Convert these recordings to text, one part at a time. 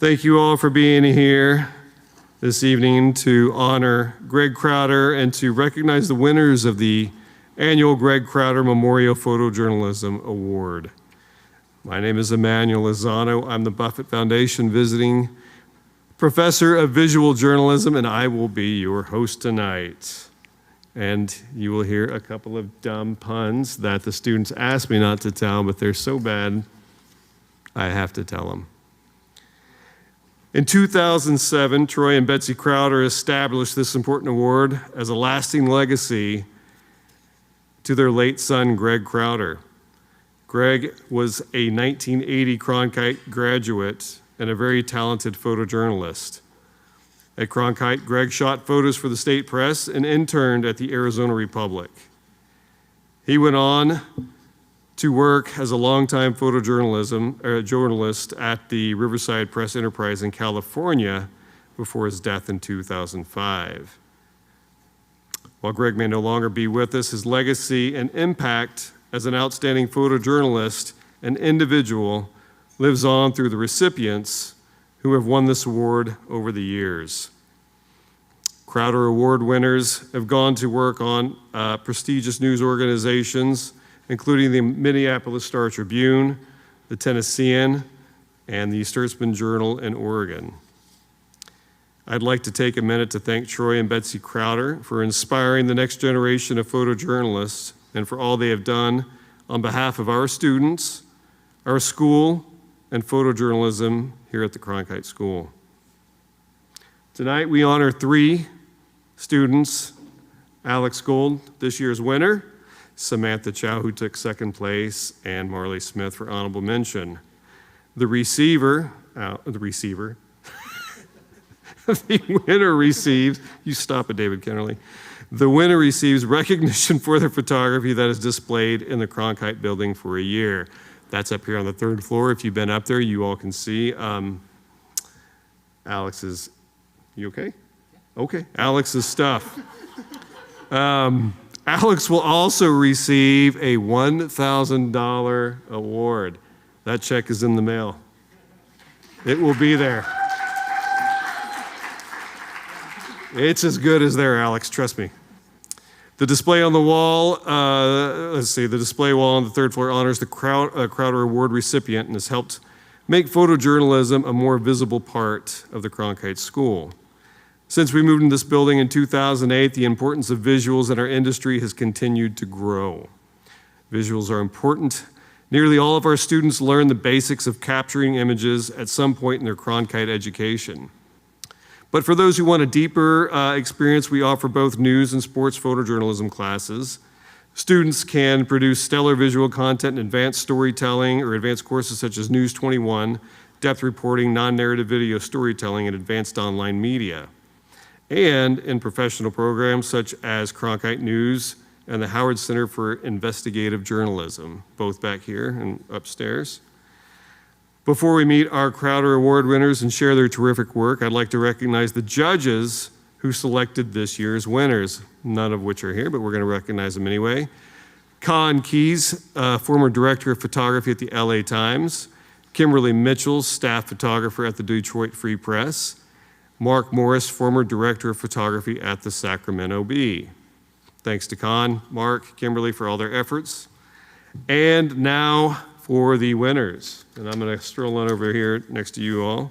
Thank you all for being here this evening to honor Greg Crowder and to recognize the winners of the annual Greg Crowder Memorial Photojournalism Award. My name is Emmanuel Lozano. I'm the Buffett Foundation visiting professor of visual journalism, and I will be your host tonight. And you will hear a couple of dumb puns that the students asked me not to tell, but they're so bad, I have to tell them. In 2007, Troy and Betsy Crowder established this important award as a lasting legacy to their late son, Greg Crowder. Greg was a 1980 Cronkite graduate and a very talented photojournalist. At Cronkite, Greg shot photos for the state press and interned at the Arizona Republic. He went on to work as a longtime journalist at the Riverside Press Enterprise in California before his death in 2005. While Greg may no longer be with us, his legacy and impact as an outstanding photojournalist and individual lives on through the recipients who have won this award over the years. Crowder Award winners have gone to work on prestigious news organizations, including the Minneapolis Star-Tribune, the Tennessean, and the Statesman Journal in Oregon. I'd like to take a minute to thank Troy and Betsy Crowder for inspiring the next generation of photojournalists and for all they have done on behalf of our students, our school, and photojournalism here at the Cronkite School. Tonight we honor 3 students: Alex Gould, this year's winner, Samantha Chow, who took 2nd place, and Marlee Smith for honorable mention. The winner receives, you stop it, David Kennerly. The winner receives recognition for their photography that is displayed in the Cronkite building for a year. That's up here on the 3rd floor. If you've been up there, you all can see. Alex's, you okay? Okay, Alex's stuff. Alex will also receive a $1,000 award. That check is in the mail. It will be there. It's as good as there, Alex, trust me. The display on the wall, the display wall on the 3rd floor honors the Crowder Award recipient and has helped make photojournalism a more visible part of the Cronkite School. Since we moved into this building in 2008, the importance of visuals in our industry has continued to grow. Visuals are important. Nearly all of our students learn the basics of capturing images at some point in their Cronkite education. But for those who want a deeper experience, we offer both news and sports photojournalism classes. Students can produce stellar visual content in advanced storytelling or advanced courses such as News 21, depth reporting, non-narrative video storytelling, and advanced online media. And in professional programs such as Cronkite News and the Howard Center for Investigative Journalism, both back here and upstairs. Before we meet our Crowder Award winners and share their terrific work, I'd like to recognize the judges who selected this year's winners, none of which are here, but we're going to recognize them anyway. Con Keys, former director of photography at the LA Times. Kimberly Mitchell, staff photographer at the Detroit Free Press. Mark Morris, former director of photography at the Sacramento Bee. Thanks to Con, Mark, Kimberly for all their efforts. And now for the winners. And I'm going to stroll on over here next to you all.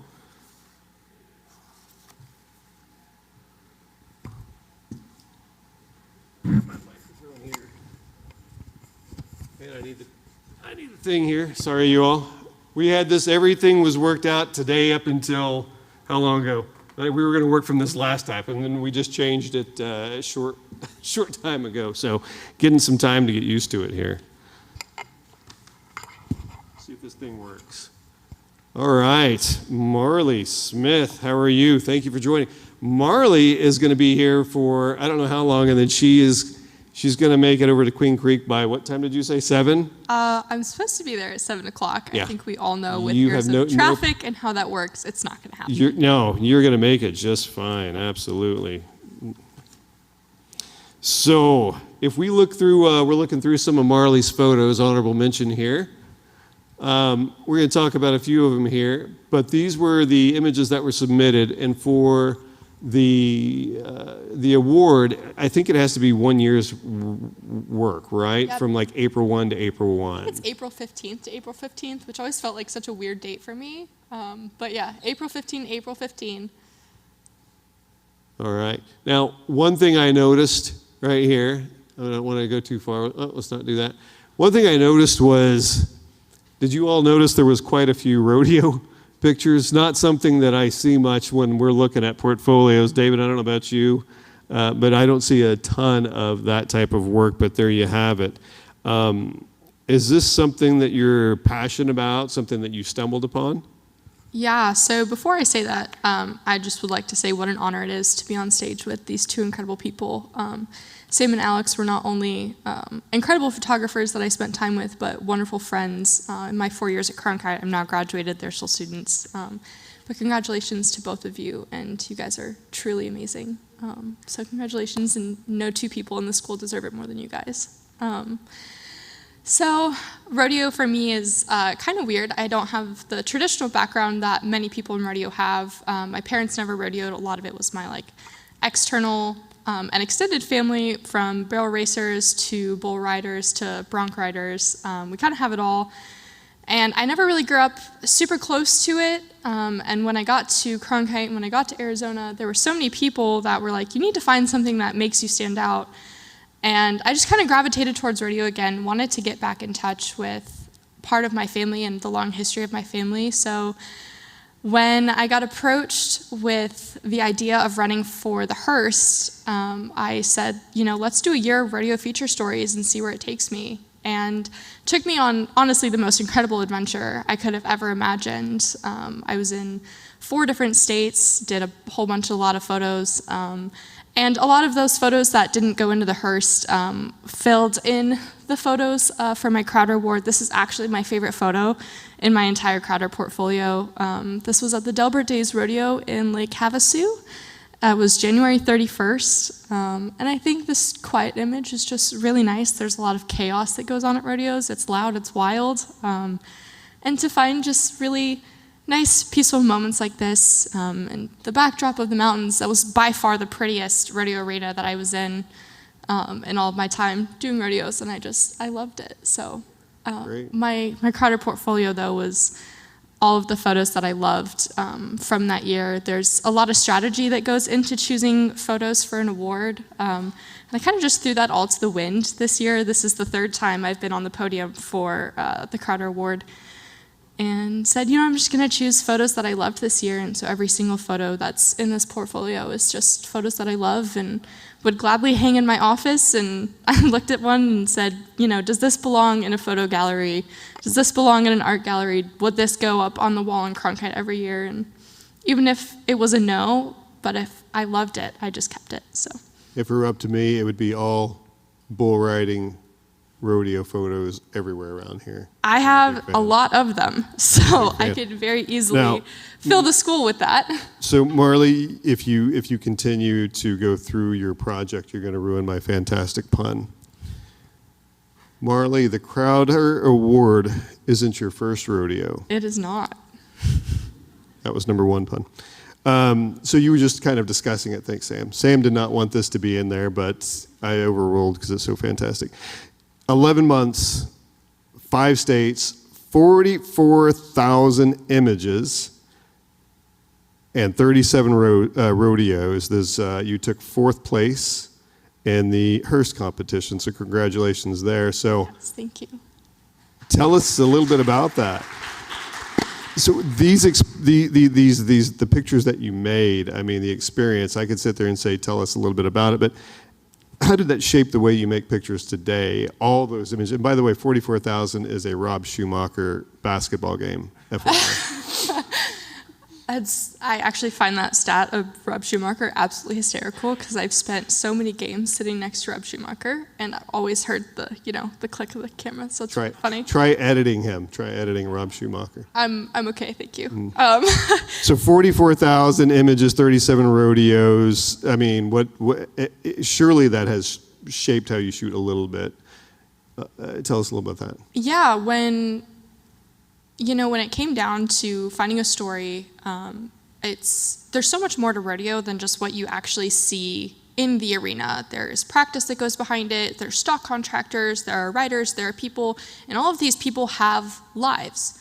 My microphone here. And I need the thing here. Sorry, you all. We had this, everything was worked out today up until, how long ago? We were going to work from this last time, and then we just changed it a short time ago. So getting some time to get used to it here. See if this thing works. All right, Marlee Smith, how are you? Thank you for joining. Marlee is going to be here for I don't know how long, and then she's going to make it over to Queen Creek by what time did you say? 7? I'm supposed to be there at 7 o'clock. Yeah. I think we all know with years of traffic and how that works, it's not going to happen. You're going to make it just fine, absolutely. So if we look through, we're looking through some of Marlee's photos, honorable mention here. We're going to talk about a few of them here, but these were the images that were submitted, and for the award, I think it has to be 1 year's work, right? Yep. From like April 1 to April 1. It's April 15th to April 15th, which always felt like such a weird date for me. But yeah, April 15. All right. Now, one thing I noticed right here, I don't want to go too far. Oh, let's not do that. One thing I noticed was, did you all notice there was quite a few rodeo pictures? Not something that I see much when we're looking at portfolios. David, I don't know about you, but I don't see a ton of that type of work, but there you have it. Is this something that you're passionate about, something that you stumbled upon? Yeah, so before I say that, I just would like to say what an honor it is to be on stage with these two incredible people. Sam and Alex were not only incredible photographers that I spent time with, but wonderful friends. In my 4 years at Cronkite, I'm now graduated, they're still students. But congratulations to both of you, and you guys are truly amazing. So congratulations, and no two people in the school deserve it more than you guys. So rodeo for me is kind of weird. I don't have the traditional background that many people in rodeo have. My parents never rodeoed. A lot of it was my external and extended family, from barrel racers to bull riders to bronc riders. We kind of have it all. And I never really grew up super close to it. And when I got to Cronkite and when I got to Arizona, there were so many people that were like, you need to find something that makes you stand out. And I just kind of gravitated towards rodeo again, wanted to get back in touch with part of my family and the long history of my family. So when I got approached with the idea of running for the Hearst, I said, let's do a year of rodeo feature stories and see where it takes me. And it took me on, honestly, the most incredible adventure I could have ever imagined. I was in 4 different states, did a lot of photos. And a lot of those photos that didn't go into the Hearst filled in the photos for my Crowder Award. This is actually my favorite photo in my entire Crowder portfolio. This was at the Delbert Days Rodeo in Lake Havasu. It was January 31st. And I think this quiet image is just really nice. There's a lot of chaos that goes on at rodeos. It's loud, it's wild. And to find just really nice, peaceful moments like this, and the backdrop of the mountains, that was by far the prettiest rodeo arena that I was in all of my time doing rodeos, and I loved it. So my Crowder portfolio, though, was all of the photos that I loved from that year. There's a lot of strategy that goes into choosing photos for an award, and I kind of just threw that all to the wind this year. This is the 3rd time I've been on the podium for the Crowder Award, and said, I'm just going to choose photos that I loved this year. And so every single photo that's in this portfolio is just photos that I love and would gladly hang in my office. And I looked at one and said, does this belong in a photo gallery? Does this belong in an art gallery? Would this go up on the wall in Cronkite every year? And even if it was a no, but if I loved it, I just kept it. So if it were up to me, it would be all bull riding rodeo photos everywhere around here. I have a lot of them, so I could very easily fill the school with that. So Marlee, if you continue to go through your project, you're going to ruin my fantastic pun. Marlee, the Crowder Award isn't your first rodeo. It is not. That was number 1 pun. So you were just kind of discussing it. Thanks, Sam. Sam did not want this to be in there, but I overruled because it's so fantastic. 11 months, 5 states, 44,000 images, and 37 rodeos. You took 4th place in the Hearst competition, so congratulations there. So, yes, thank you. Tell us a little bit about that. So the pictures that you made, I mean, the experience, I could sit there and say, tell us a little bit about it, but how did that shape the way you make pictures today? All those images. And by the way, 44,000 is a Rob Schumacher basketball game. FYI. I actually find that stat of Rob Schumacher absolutely hysterical because I've spent so many games sitting next to Rob Schumacher, and I've always heard the click of the camera. So it's funny. Try editing him. Try editing Rob Schumacher. I'm okay, thank you. So 44,000 images, 37 rodeos. I mean, surely that has shaped how you shoot a little bit. Tell us a little about that. Yeah, when when it came down to finding a story, there's so much more to rodeo than just what you actually see in the arena. There's practice that goes behind it, there's stock contractors, there are writers, there are people, and all of these people have lives.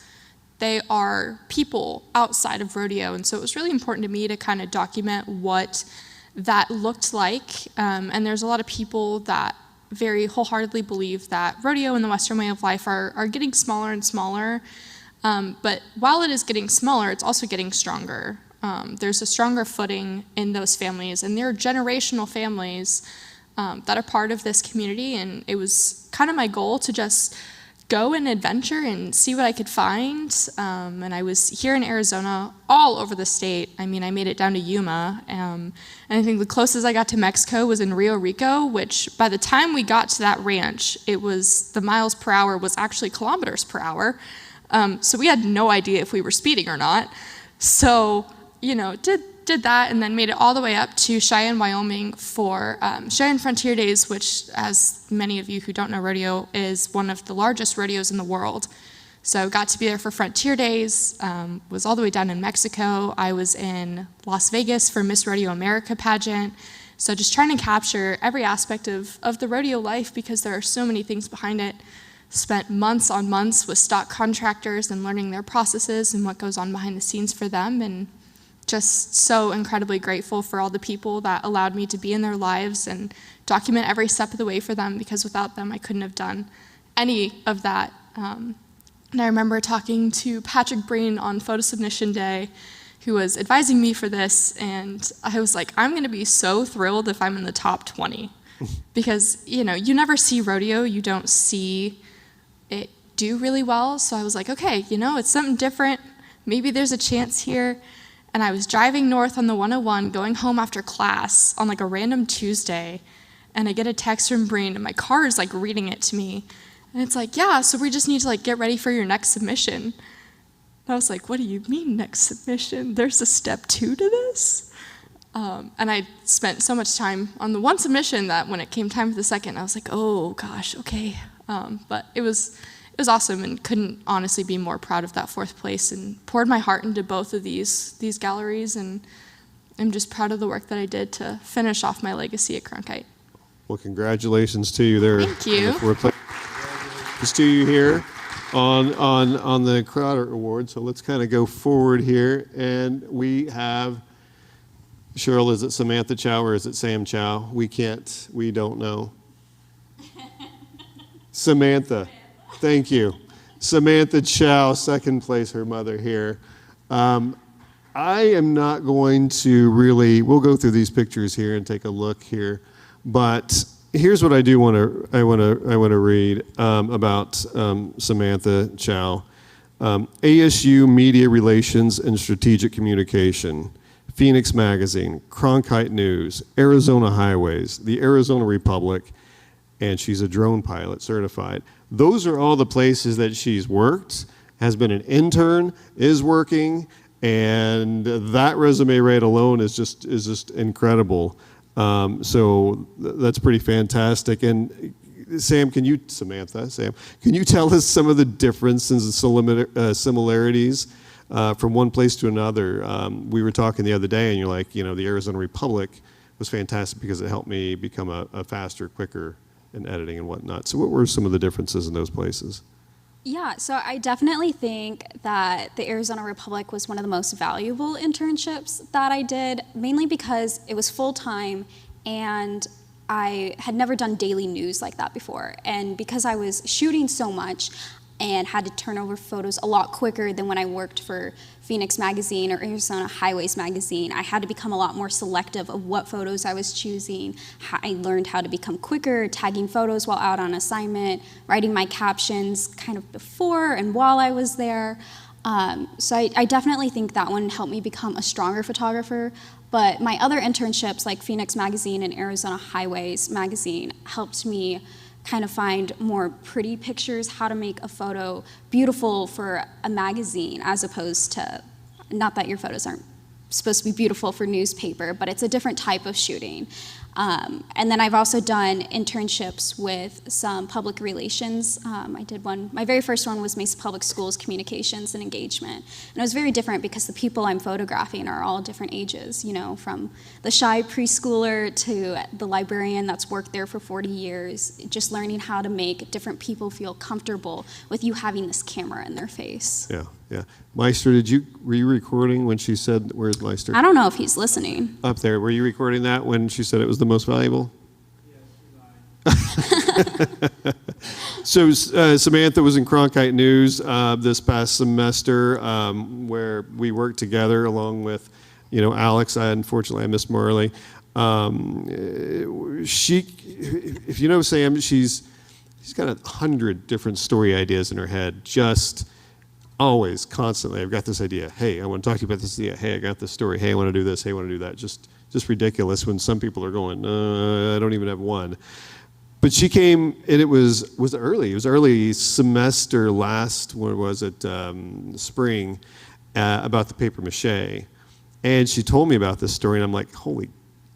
They are people outside of rodeo, and so it was really important to me to kind of document what that looked like, and there's a lot of people that very wholeheartedly believe that rodeo and the Western way of life are getting smaller and smaller, but while it is getting smaller, it's also getting stronger. There's a stronger footing in those families, and they're generational families that are part of this community, and it was kind of my goal to just go and adventure and see what I could find. And I was here in Arizona, all over the state. I mean, I made it down to Yuma, and I think the closest I got to Mexico was in Rio Rico, which by the time we got to that ranch, the miles per hour was actually kilometers per hour. So we had no idea if we were speeding or not. So, did that, and then made it all the way up to Cheyenne, Wyoming for Cheyenne Frontier Days, which, as many of you who don't know rodeo, is one of the largest rodeos in the world. So got to be there for Frontier Days, was all the way down in Mexico. I was in Las Vegas for Miss Rodeo America pageant. So just trying to capture every aspect of the rodeo life, because there are so many things behind it. Spent months on months with stock contractors and learning their processes and what goes on behind the scenes for them, and just so incredibly grateful for all the people that allowed me to be in their lives and document every step of the way for them, because without them I couldn't have done any of that. And I remember talking to Patrick Breen on photo submission day, who was advising me for this, and I was like, I'm going to be so thrilled if I'm in the top 20, because you never see rodeo, you don't see it do really well. So I was like, okay, it's something different, maybe there's a chance here. And I was driving north on the 101, going home after class on like a random Tuesday, and I get a text from Breen, and my car is like reading it to me. And it's like, yeah, so we just need to like get ready for your next submission. And I was like, what do you mean next submission? There's a step 2 to this? And I spent so much time on the one submission that when it came time for the second, I was like, oh gosh, okay. But it was awesome, and couldn't honestly be more proud of that 4th place, and poured my heart into both of these galleries, and I'm just proud of the work that I did to finish off my legacy at Cronkite. Well, congratulations to you there. Thank you. Congratulations to you here on the Crowder Award. So let's kind of go forward here, and we have Cheryl. Is it Samantha Chow or is it Sam Chow? We don't know. Samantha. Thank you. Samantha Chow, 2nd place, her mother here. I am not going to we'll go through these pictures here and take a look here, but here's what I do want to read about Samantha Chow. ASU Media Relations and Strategic Communication, Phoenix Magazine, Cronkite News, Arizona Highways, the Arizona Republic, and she's a drone pilot certified. Those are all the places that she's worked, has been an intern, is working, and that resume right alone is just incredible. So that's pretty fantastic. And Sam, can you tell us some of the differences and similarities from one place to another? We were talking the other day, and you're like, the Arizona Republic was fantastic because it helped me become a faster, quicker in editing and whatnot. So what were some of the differences in those places? Yeah, so I definitely think that the Arizona Republic was one of the most valuable internships that I did, mainly because it was full-time and I had never done daily news like that before. And because I was shooting so much and had to turn over photos a lot quicker than when I worked for Phoenix Magazine or Arizona Highways Magazine, I had to become a lot more selective of what photos I was choosing. I learned how to become quicker, tagging photos while out on assignment, writing my captions kind of before and while I was there. So I definitely think that one helped me become a stronger photographer. But my other internships like Phoenix Magazine and Arizona Highways Magazine helped me kind of find more pretty pictures, how to make a photo beautiful for a magazine, as opposed to, not that your photos aren't supposed to be beautiful for newspaper, but it's a different type of shooting. And then I've also done internships with some public relations. I did one, my very first one was Mesa Public Schools Communications and Engagement. And it was very different because the people I'm photographing are all different ages, you know, from the shy preschooler to the librarian that's worked there for 40 years, just learning how to make different people feel comfortable with you having this camera in their face. Yeah, yeah. Meister, were you recording when she said, where's Meister? I don't know if he's listening. Up there. Were you recording that when she said it was the most valuable? So Samantha was in Cronkite News this past semester, where we worked together along with, you know, Alex. Unfortunately, I missed Marlee. If you know Sam, she's got 100 different story ideas in her head. Just always, constantly, I've got this idea. Hey, I want to talk to you about this idea. Hey, I got this story. Hey, I want to do this. Hey, I want to do that. Just ridiculous when some people are going, I don't even have one. But she came, and it was early. It was early semester last, when was it, spring, about the paper mache. And she told me about this story, and I'm like, holy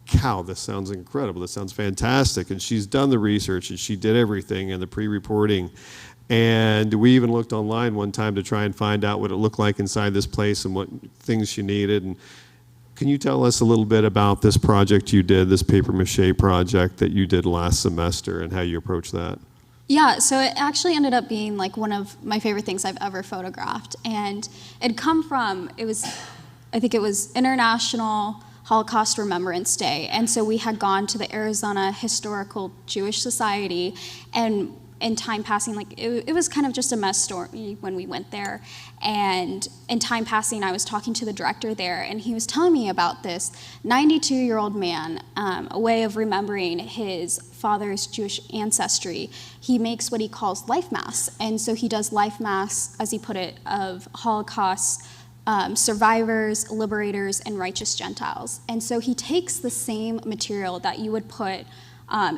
cow, this sounds incredible. This sounds fantastic. And she's done the research, and she did everything, and the pre-reporting. And we even looked online one time to try and find out what it looked like inside this place and what things she needed. And can you tell us a little bit about this project you did, this paper mache project that you did last semester, and how you approached that? Yeah, so it actually ended up being like one of my favorite things I've ever photographed. And it'd come from, I think it was International Holocaust Remembrance Day. And so we had gone to the Arizona Historical Jewish Society, and in time passing, like it was kind of just a mess story when we went there. And in time passing, I was talking to the director there, and he was telling me about this 92-year-old man, a way of remembering his father's Jewish ancestry. He makes what he calls life masks. And so he does life masks, as he put it, of Holocaust survivors, liberators, and righteous Gentiles. And so he takes the same material that you would put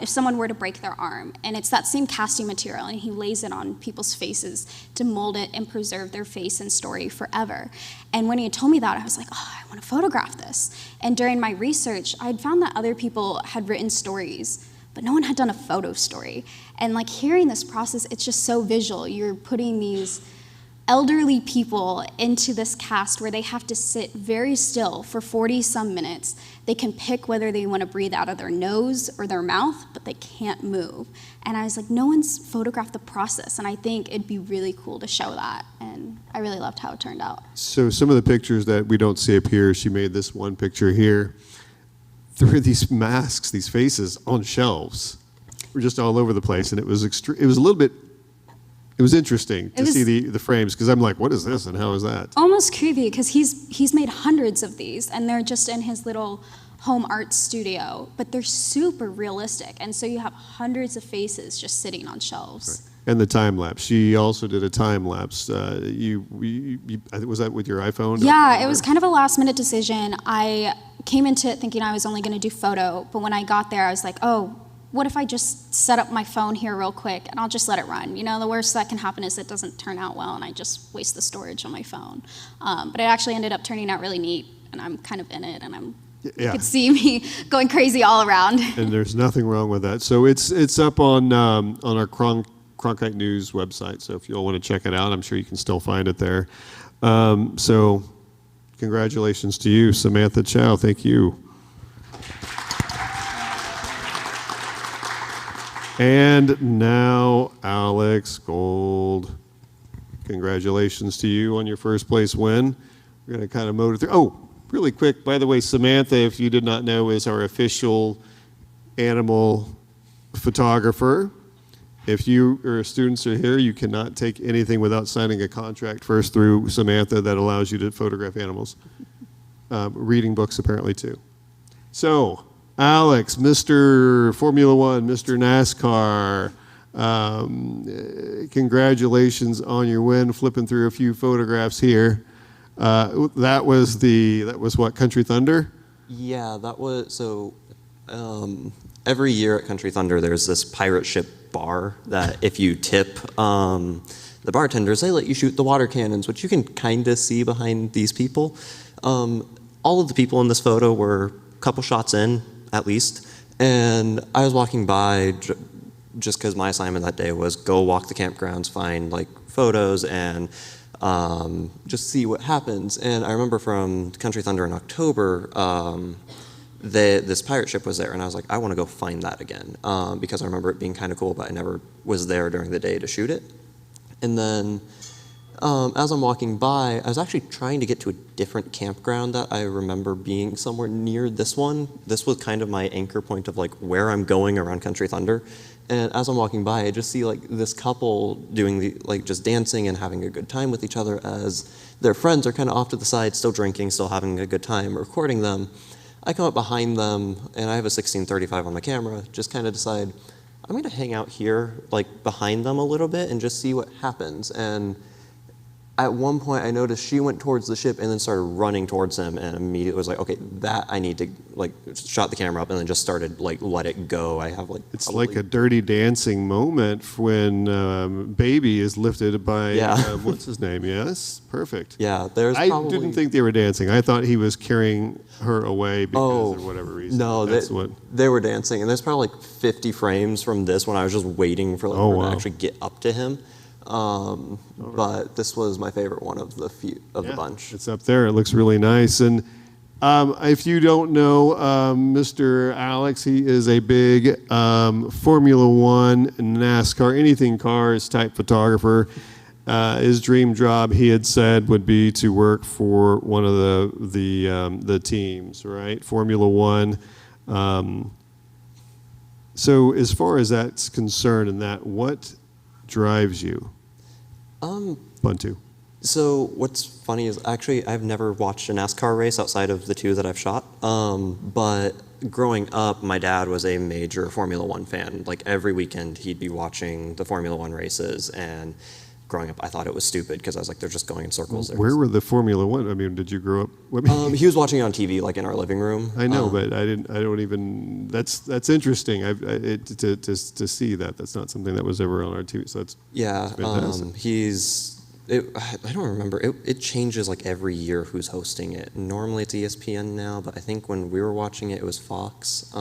if someone were to break their arm, and it's that same casting material, and he lays it on people's faces to mold it and preserve their face and story forever. And when he had told me that, I was like, oh, I want to photograph this. And during my research, I had found that other people had written stories, but no one had done a photo story. And like hearing this process, it's just so visual. You're putting these elderly people into this cast where they have to sit very still for 40-some minutes. They can pick whether they want to breathe out of their nose or their mouth, but they can't move. And I was like, no one's photographed the process, and I think it'd be really cool to show that. And I really loved how it turned out. So some of the pictures that we don't see up here, she made this one picture here. There were these masks, these faces on shelves. Were just all over the place, and it was It was interesting to see the frames, because I'm like, what is this and how is that? Almost creepy, because he's made hundreds of these, and they're just in his little home art studio, but they're super realistic, and so you have hundreds of faces just sitting on shelves. Right. And the time lapse. She also did a time lapse. Was that with your iPhone? Yeah, it was kind of a last minute decision. I came into it thinking I was only going to do photo, but when I got there, I was like, oh, what if I just set up my phone here real quick and I'll just let it run? You know, the worst that can happen is it doesn't turn out well and I just waste the storage on my phone. But it actually ended up turning out really neat, and I'm kind of in it, and you could see me going crazy all around. And there's nothing wrong with that. So it's up on our Cronkite News website. So if you all want to check it out, I'm sure you can still find it there. So congratulations to you, Samantha Chow. Thank you. And now, Alex Gould. Congratulations to you on your first place win. We're going to kind of motor through. Oh, really quick, by the way, Samantha, if you did not know, is our official animal photographer. If you or students are here, you cannot take anything without signing a contract first through Samantha that allows you to photograph animals. Reading books, apparently, too. So, Alex, Mr. Formula One, Mr. NASCAR, congratulations on your win. Flipping through a few photographs here. That was what, Country Thunder? Yeah, that was, so every year at Country Thunder there's this pirate ship bar that if you tip the bartenders, they let you shoot the water cannons, which you can kind of see behind these people. all of the people in this photo were a couple shots in, at least, and I was walking by just because my assignment that day was go walk the campgrounds, find like photos, and just see what happens. And I remember from Country Thunder in October, this pirate ship was there, and I was like, I want to go find that again, because I remember it being kind of cool, but I never was there during the day to shoot it. And then as I'm walking by, I was actually trying to get to a different campground that I remember being somewhere near this one. This was kind of my anchor point of like where I'm going around Country Thunder. And as I'm walking by, I just see like this couple doing just dancing and having a good time with each other as their friends are kind of off to the side, still drinking, still having a good time, recording them. I come up behind them, and I have a 16-35 on my camera, just kind of decide, I'm going to hang out here, like behind them a little bit and just see what happens. And at one point, I noticed she went towards the ship and then started running towards him, and immediately was like, okay, that I need to, like, shot the camera up and then just started, like, let it go. I have, like, It's like a Dirty Dancing moment when Baby is lifted by, what's his name? Yes, perfect. Yeah, there's I probably... didn't think they were dancing. I thought he was carrying her away because of whatever reason. No, they were dancing, and there's probably like 50 frames from this when I was just waiting for like her to actually get up to him. But this was my favorite one of the the bunch. It's up there. It looks really nice. And if you don't know Mr. Alex, he is a big Formula One, NASCAR, anything cars type photographer. His dream job, he had said, would be to work for one of the teams, right? Formula One. So as far as that's concerned, and that, what drives you? Buntu. So what's funny is actually I've never watched a NASCAR race outside of the two that I've shot. But growing up, my dad was a major Formula One fan. Like every weekend, he'd be watching the Formula One races. And growing up, I thought it was stupid because I was like, they're just going in circles. Where were the Formula One? I mean, did you grow up? He was watching it on TV, like in our living room. I know, but I don't even. That's interesting. To see that. That's not something that was ever on our TV. So that's fantastic. I don't remember. It changes like every year who's hosting it. Normally it's ESPN now, but I think when we were watching it, it was Fox.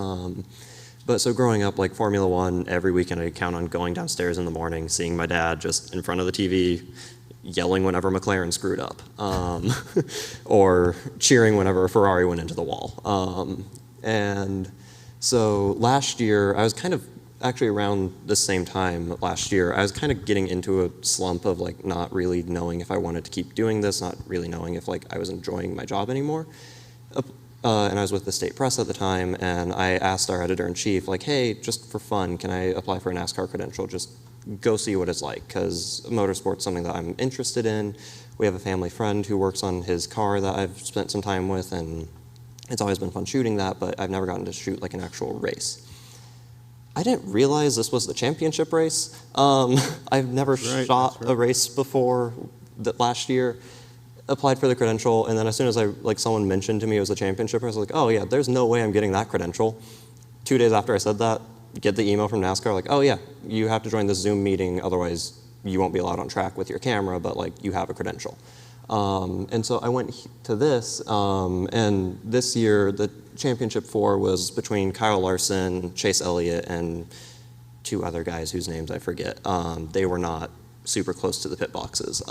But so growing up, like Formula One, every weekend I'd count on going downstairs in the morning, seeing my dad just in front of the TV, yelling whenever McLaren screwed up, or cheering whenever a Ferrari went into the wall. And so last year, I was kind of, actually around the same time last year, I was kind of getting into a slump of like not really knowing if I wanted to keep doing this, not really knowing if like I was enjoying my job anymore. And I was with the state press at the time, and I asked our editor-in-chief, like, hey, just for fun, can I apply for a NASCAR credential? Just go see what it's like, because motorsport's something that I'm interested in. We have a family friend who works on his car that I've spent some time with, and it's always been fun shooting that, but I've never gotten to shoot like an actual race. I didn't realize this was the championship race. I've never shot a race before last year. Applied for the credential, and then as soon as someone mentioned to me it was a championship, I was like, oh yeah, there's no way I'm getting that credential. 2 days after I said that, get the email from NASCAR, like, oh yeah, you have to join this Zoom meeting, otherwise you won't be allowed on track with your camera, but like you have a credential. And so I went to this, and this year the championship 4 was between Kyle Larson, Chase Elliott, and 2 other guys whose names I forget. They were not super close to the pit boxes.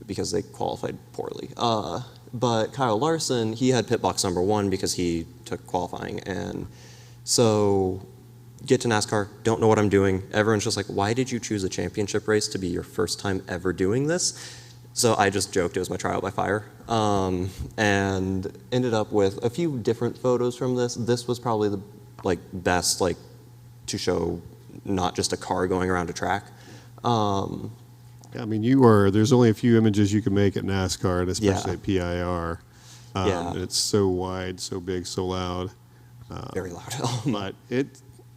Because they qualified poorly. But Kyle Larson, he had pit box number 1 because he took qualifying. And so get to NASCAR, don't know what I'm doing. Everyone's just like, why did you choose a championship race to be your first time ever doing this? So I just joked it was my trial by fire. And ended up with a few different photos from this. This was probably the best to show not just a car going around a track. I mean, there's only a few images you can make at NASCAR, and especially at PIR. It's so wide, so big, so loud. Very loud. But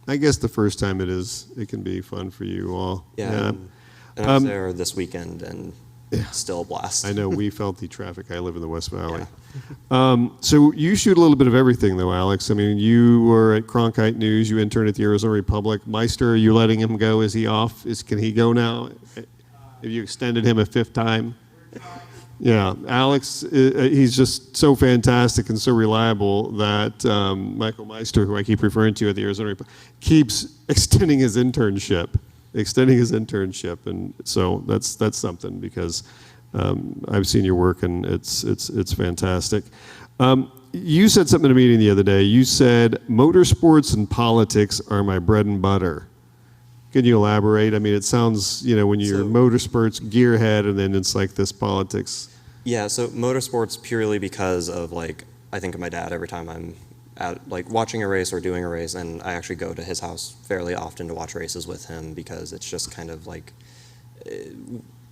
I guess the first time it can be fun for you all. Yeah. And I was there this weekend, and still a blast. I know, we felt the traffic. I live in the West Valley. Yeah. So you shoot a little bit of everything, though, Alex. I mean, you were at Cronkite News. You interned at the Arizona Republic. Meister, are you letting him go? Is he off? Can he go now? Have you extended him a 5th time? Yeah, Alex, he's just so fantastic and so reliable that Michael Meister, who I keep referring to at the Arizona Republic, keeps extending his internship, and so that's something, because I've seen your work and it's fantastic. You said something in a meeting the other day. You said motorsports and politics are my bread and butter. Can you elaborate? I mean, it sounds, when you're motorsports, gearhead, and then it's like this politics. Yeah, so motorsports purely because of, like, I think of my dad every time I'm at, like, watching a race or doing a race, and I actually go to his house fairly often to watch races with him, because it's just kind of like,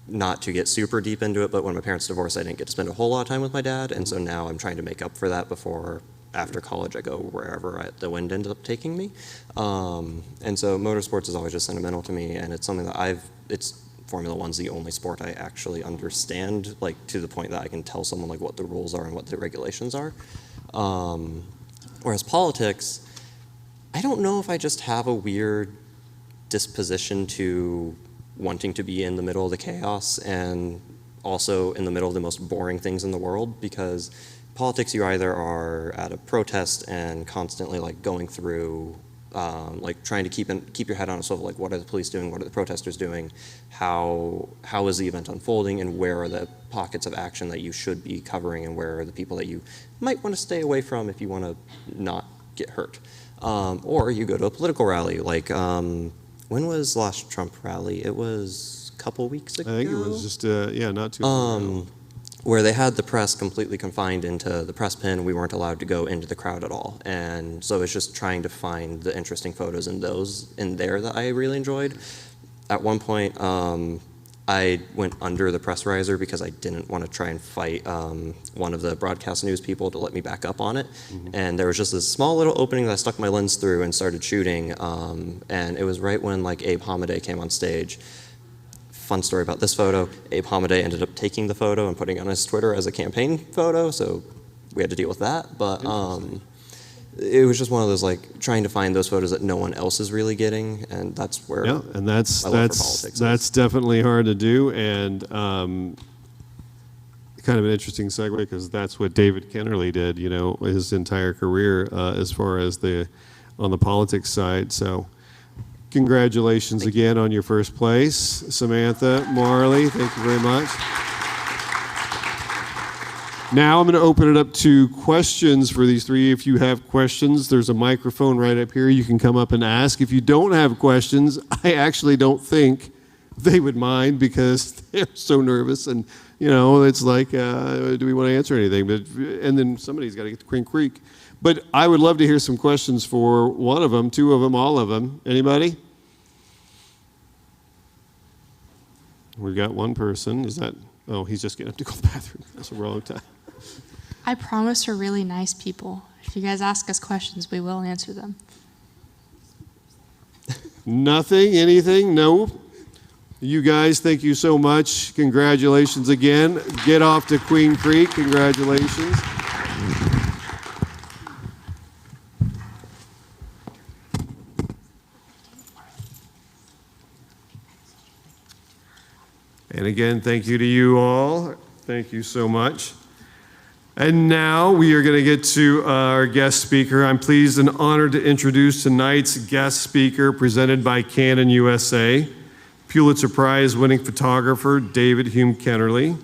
not to get super deep into it, but when my parents divorced, I didn't get to spend a whole lot of time with my dad, and so now I'm trying to make up for that before, after college, I go wherever the wind ended up taking me. And so motorsports is always just sentimental to me, and it's something that it's Formula One's the only sport I actually understand, like, to the point that I can tell someone, like, what the rules are and what the regulations are. Whereas politics, I don't know if I just have a weird disposition to wanting to be in the middle of the chaos and also in the middle of the most boring things in the world, because politics, you either are at a protest and constantly, like, going through, like, trying to keep your head on a swivel, like, what are the police doing, what are the protesters doing, how is the event unfolding, and where are the pockets of action that you should be covering, and where are the people that you might want to stay away from if you want to not get hurt. Or you go to a political rally, like, when was the last Trump rally? It was a couple weeks ago? I think it was just, not too long ago. Where they had the press completely confined into the press pen. We weren't allowed to go into the crowd at all. And so it's just trying to find the interesting photos in there that I really enjoyed. At one point, I went under the press riser because I didn't want to try and fight one of the broadcast news people to let me back up on it. Mm-hmm. And there was just this small little opening that I stuck my lens through and started shooting. And it was right when, like, Abe Hamadeh came on stage. Fun story about this photo, Abe Hamadeh ended up taking the photo and putting it on his Twitter as a campaign photo, so we had to deal with that. But it was just one of those, like, trying to find those photos that no one else is really getting, and that's where and that's my love for politics that's definitely hard to do, and kind of an interesting segue, because that's what David Kennerly did, his entire career as far as on the politics side. So congratulations again on your first place. Samantha, Marlee, thank you very much. Now I'm going to open it up to questions for these three. If you have questions, there's a microphone right up here. You can come up and ask. If you don't have questions, I actually don't think they would mind, because they're so nervous, and it's like, do we want to answer anything? And then somebody's got to get to Queen Creek. But I would love to hear some questions for one of them, two of them, all of them. Anybody? We've got one person. Oh, he's just getting up to go to the bathroom. That's the wrong time. I promise we're really nice people. If you guys ask us questions, we will answer them. Nothing? Anything? No? You guys, thank you so much. Congratulations again. Get off to Queen Creek. Congratulations. And again, thank you to you all. Thank you so much. And now we are going to get to our guest speaker. I'm pleased and honored to introduce tonight's guest speaker, presented by Canon USA, Pulitzer-Prize winning photographer David Hume Kennerly.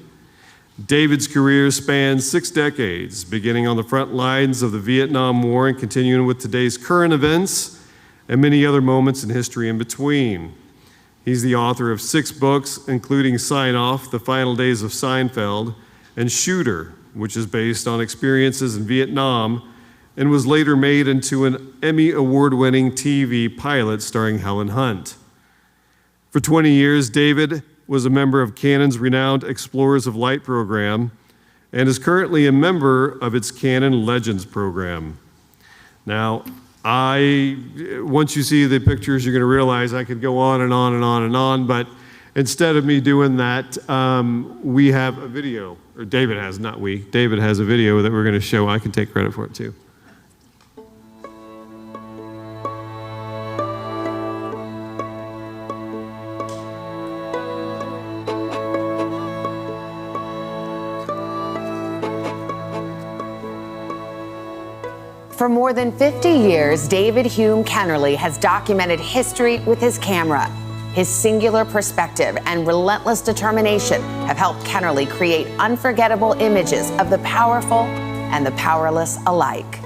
David's career spans 6 decades, beginning on the front lines of the Vietnam War and continuing with today's current events and many other moments in history in between. He's the author of 6 books, including Sign Off, The Final Days of Seinfeld, and Shooter, which is based on experiences in Vietnam and was later made into an Emmy Award-winning TV pilot starring Helen Hunt. For 20 years, David was a member of Canon's renowned Explorers of Light program and is currently a member of its Canon Legends program. Now, once you see the pictures, you're going to realize I could go on and on and on and on, but instead of me doing that, we have a video, or David has, not we. David has a video that we're going to show. I can take credit for it too. For more than 50 years, David Hume Kennerly has documented history with his camera. His singular perspective and relentless determination have helped Kennerly create unforgettable images of the powerful and the powerless alike.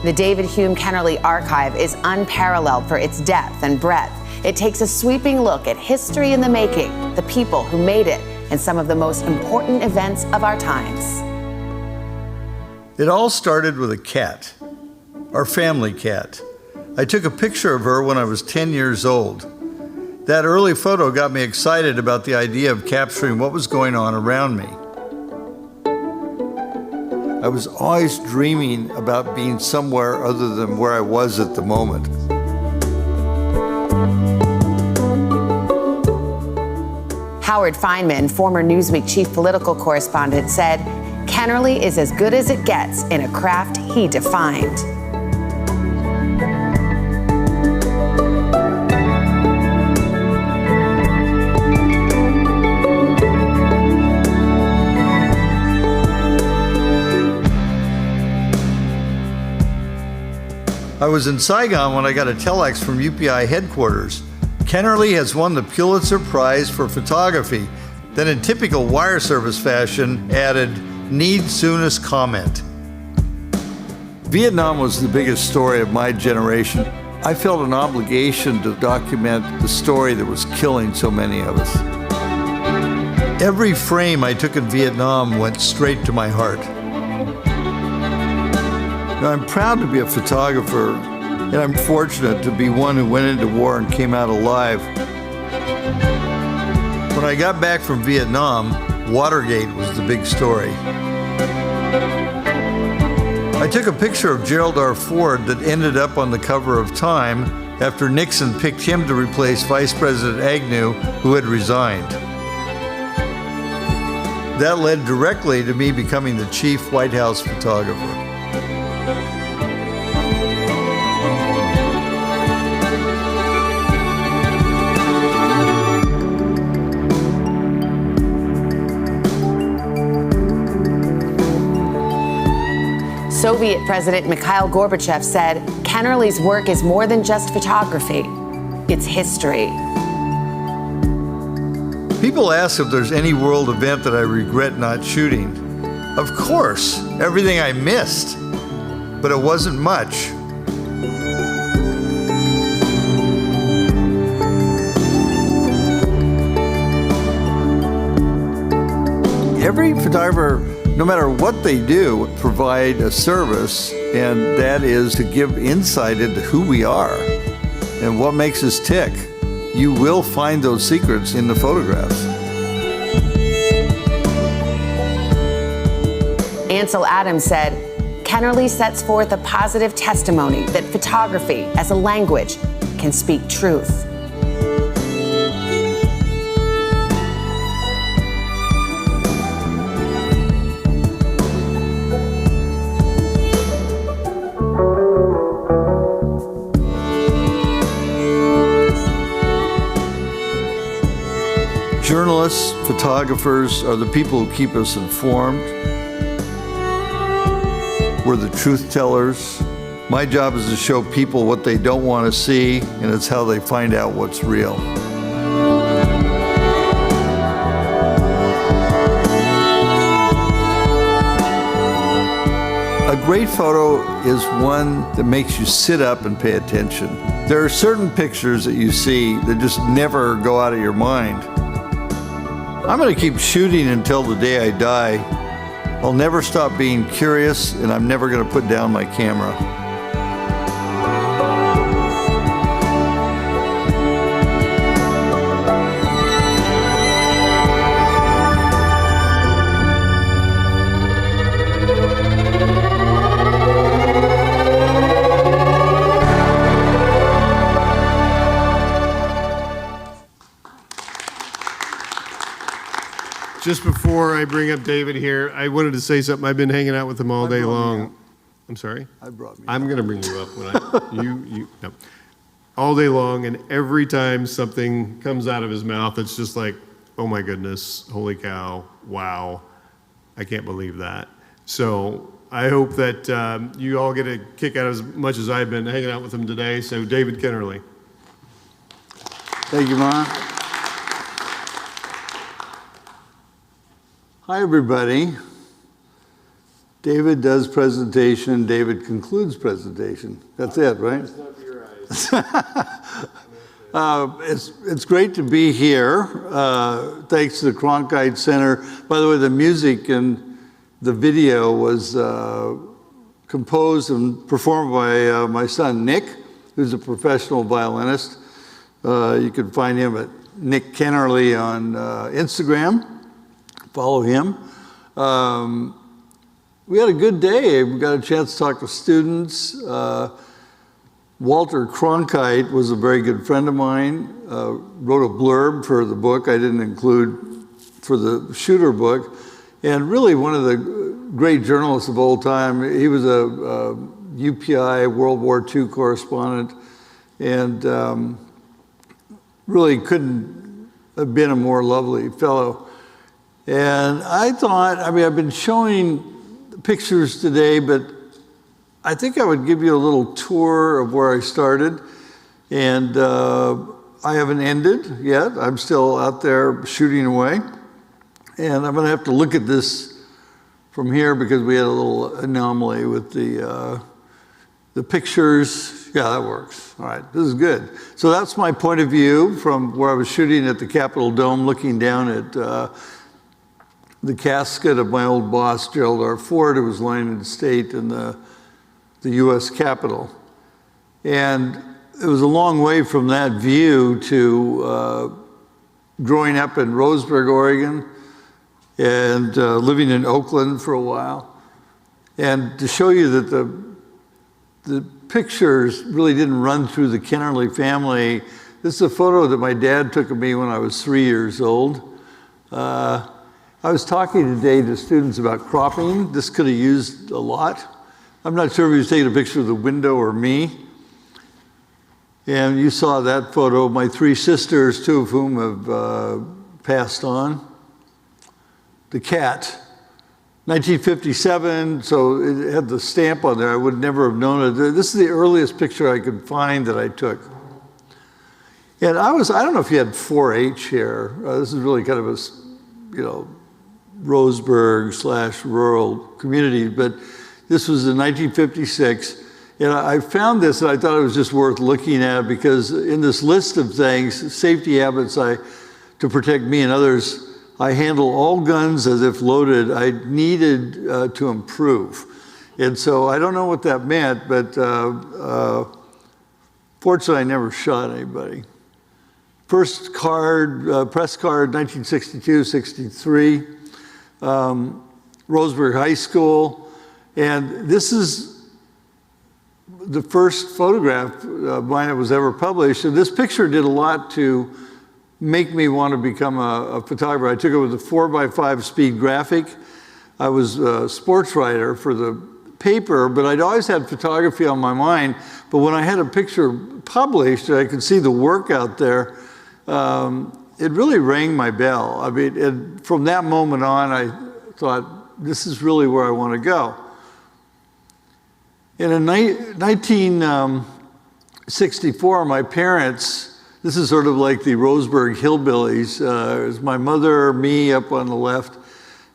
The David Hume Kennerly Archive is unparalleled for its depth and breadth. It takes a sweeping look at history in the making, the people who made it, and some of the most important events of our times. It all started with a cat, our family cat. I took a picture of her when I was 10 years old. That early photo got me excited about the idea of capturing what was going on around me. I was always dreaming about being somewhere other than where I was at the moment. Howard Feynman, former Newsweek chief political correspondent, said, "Kennerly is as good as it gets in a craft he defined." I was in Saigon when I got a telex from UPI headquarters. Kennerly has won the Pulitzer-Prize for photography, then in typical wire service fashion added, "Need soonest comment." Vietnam was the biggest story of my generation. I felt an obligation to document the story that was killing so many of us. Every frame I took in Vietnam went straight to my heart. Now, I'm proud to be a photographer, and I'm fortunate to be one who went into war and came out alive. When I got back from Vietnam, Watergate was the big story. I took a picture of Gerald R. Ford that ended up on the cover of Time after Nixon picked him to replace Vice President Agnew, who had resigned. That led directly to me becoming the chief White House photographer. Soviet President Mikhail Gorbachev said, "Kennerly's work is more than just photography, it's history." People ask if there's any world event that I regret not shooting. Of course, everything I missed, but it wasn't much. Every photographer, no matter what they do, provide a service, and that is to give insight into who we are and what makes us tick. You will find those secrets in the photographs. Ansel Adams said, "Kennerly sets forth a positive testimony that photography as a language can speak truth." Journalists, photographers are the people who keep us informed. We're the truth tellers. My job is to show people what they don't want to see, and it's how they find out what's real. A great photo is one that makes you sit up and pay attention. There are certain pictures that you see that just never go out of your mind. I'm going to keep shooting until the day I die. I'll never stop being curious, and I'm never going to put down my camera. Just before I bring up David here, I wanted to say something. I've been hanging out with him all day long. I'm sorry? I'm going to bring you up when no. All day long, and every time something comes out of his mouth, it's just like, oh my goodness, holy cow, wow, I can't believe that. So I hope that you all get a kick out as much as I've been hanging out with him today. So David Kennerly. Thank you, Mark. Hi, everybody. David does presentation, David concludes presentation. That's it, right? It's great to be here. Thanks to the Cronkite Center. By the way, the music and the video was composed and performed by my son, Nick, who's a professional violinist. You can find him at Nick Kennerly on Instagram. Follow him. We had a good day. We got a chance to talk to students. Walter Cronkite was a very good friend of mine, wrote a blurb for the book I didn't include for the Shooter book, and really one of the great journalists of all time. He was a UPI World War II correspondent, and really couldn't have been a more lovely fellow. And I thought, I mean, I've been showing pictures today, but I think I would give you a little tour of where I started. And I haven't ended yet. I'm still out there shooting away. And I'm gonna have to look at this from here because we had a little anomaly with the pictures. Yeah, that works. All right, this is good. So that's my point of view from where I was shooting at the Capitol Dome, looking down at the casket of my old boss, Gerald R. Ford, who was lying in state in the U.S. Capitol. And it was a long way from that view to growing up in Roseburg, Oregon, and living in Oakland for a while. And to show you that the pictures really didn't run through the Kennerly family. This is a photo that my dad took of me when I was 3 years old. I was talking today to students about cropping. This could have used a lot. I'm not sure if he was taking a picture of the window or me. And you saw that photo of my three sisters, two of whom have passed on. The cat, 1957, so it had the stamp on there. I would never have known it. This is the earliest picture I could find that I took. And I don't know if you had 4-H here. This is really kind of a, Roseburg/rural community, but this was in 1956. And I found this and I thought it was just worth looking at because in this list of things, safety habits to protect me and others, I handle all guns as if loaded. I needed to improve. And so I don't know what that meant, but fortunately I never shot anybody. First card, press card, 1962-63, Roseburg High School. And this is the first photograph of mine that was ever published. And this picture did a lot to make me want to become a photographer. I took it with a 4x5 speed graphic. I was a sports writer for the paper, but I'd always had photography on my mind. But when I had a picture published, I could see the work out there. It really rang my bell. I mean, and from that moment on, I thought, this is really where I want to go. And in 1964, my parents, this is sort of like the Roseburg hillbillies. It was my mother, me up on the left,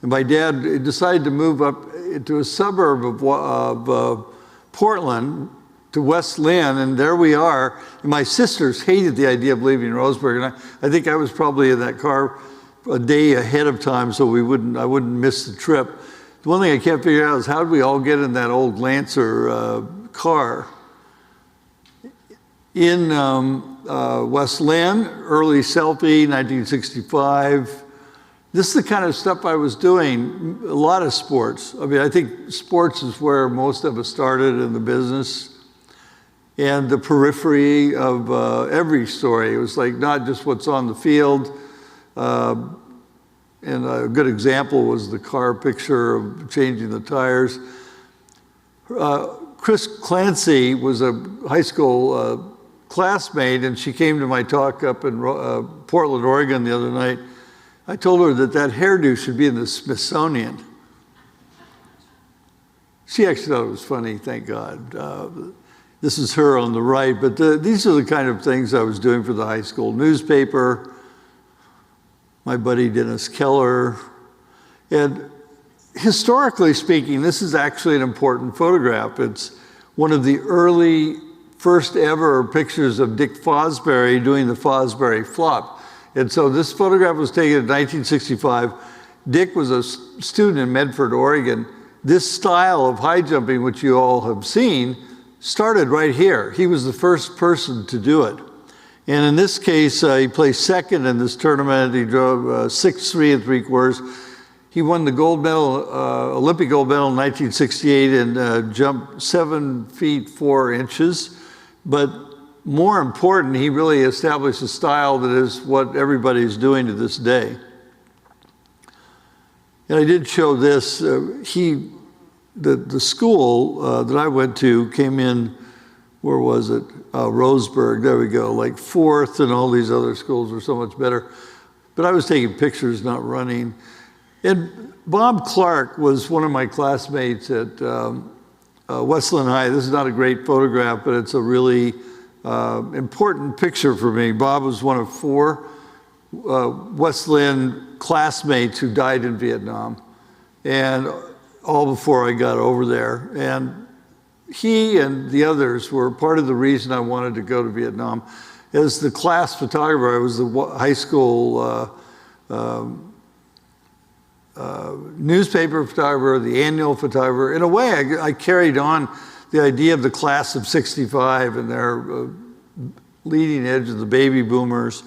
and my dad decided to move up into a suburb of Portland, to West Lynn, and there we are. And my sisters hated the idea of leaving Roseburg, and I think I was probably in that car a day ahead of time, so I wouldn't miss the trip. The one thing I can't figure out is how did we all get in that old Lancer car? In West Lynn, early selfie, 1965. This is the kind of stuff I was doing, a lot of sports. I mean, I think sports is where most of us started in the business. And the periphery of every story. It was like not just what's on the field. And a good example was the car picture of changing the tires. Chris Clancy was a high school classmate, and she came to my talk up in Portland, Oregon the other night. I told her that hairdo should be in the Smithsonian. She actually thought it was funny, thank God. This is her on the right, but these are the kind of things I was doing for the high school newspaper. My buddy Dennis Keller. And historically speaking, this is actually an important photograph. It's one of the early, first ever pictures of Dick Fosbury doing the Fosbury flop. And so this photograph was taken in 1965. Dick was a student in Medford, Oregon. This style of high jumping, which you all have seen, started right here. He was the first person to do it. And in this case, he placed second in this tournament. He drove 6.3 3/4. He won the gold medal, Olympic gold medal in 1968 and jumped 7 feet 4 inches. But more important, he really established a style that is what everybody's doing to this day. And I did show this. The school that I went to came in, where was it? Roseburg, there we go, like 4th, and all these other schools were so much better. But I was taking pictures, not running. And Bob Clark was one of my classmates at Westland High. This is not a great photograph, but it's a really important picture for me. Bob was one of 4 Westland classmates who died in Vietnam, and all before I got over there. And he and the others were part of the reason I wanted to go to Vietnam. As the class photographer, I was the high school newspaper photographer, the annual photographer. In a way, I carried on the idea of the class of 65 and their leading edge of the baby boomers.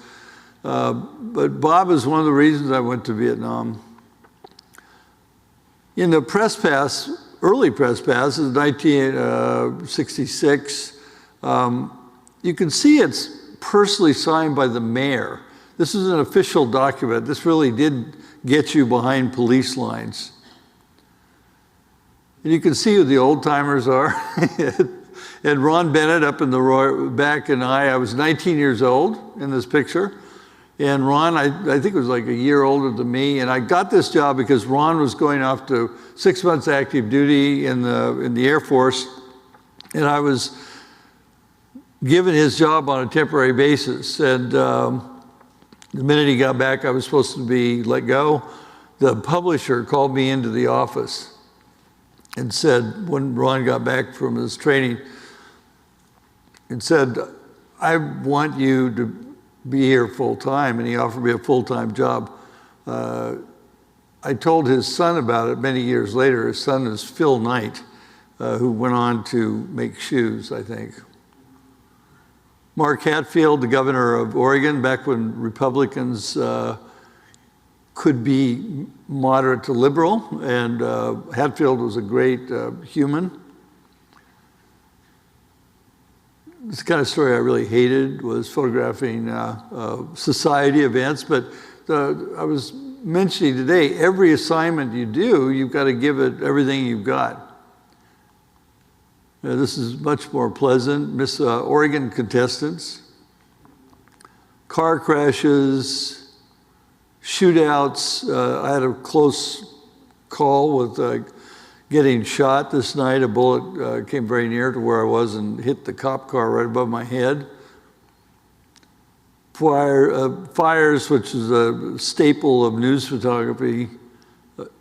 But Bob is one of the reasons I went to Vietnam. In the press pass, early press pass, is 1966, you can see it's personally signed by the mayor. This is an official document. This really did get you behind police lines. And you can see who the old timers are. And Ron Bennett up in the back, and I was 19 years old in this picture. And Ron, I think was like a year older than me. And I got this job because Ron was going off to 6 months active duty in the Air Force. And I was given his job on a temporary basis. And the minute he got back, I was supposed to be let go. The publisher called me into the office and said, when Ron got back from his training, and said, I want you to be here full time, and he offered me a full-time job. I told his son about it many years later. His son is Phil Knight, who went on to make shoes, I think. Mark Hatfield, the governor of Oregon, back when Republicans could be moderate to liberal, and Hatfield was a great human. This kind of story I really hated was photographing society events, but I was mentioning today, every assignment you do, you've got to give it everything you've got. This is much more pleasant. Miss Oregon contestants, car crashes, shootouts. I had a close call with getting shot this night. A bullet came very near to where I was and hit the cop car right above my head. Fires, which is a staple of news photography.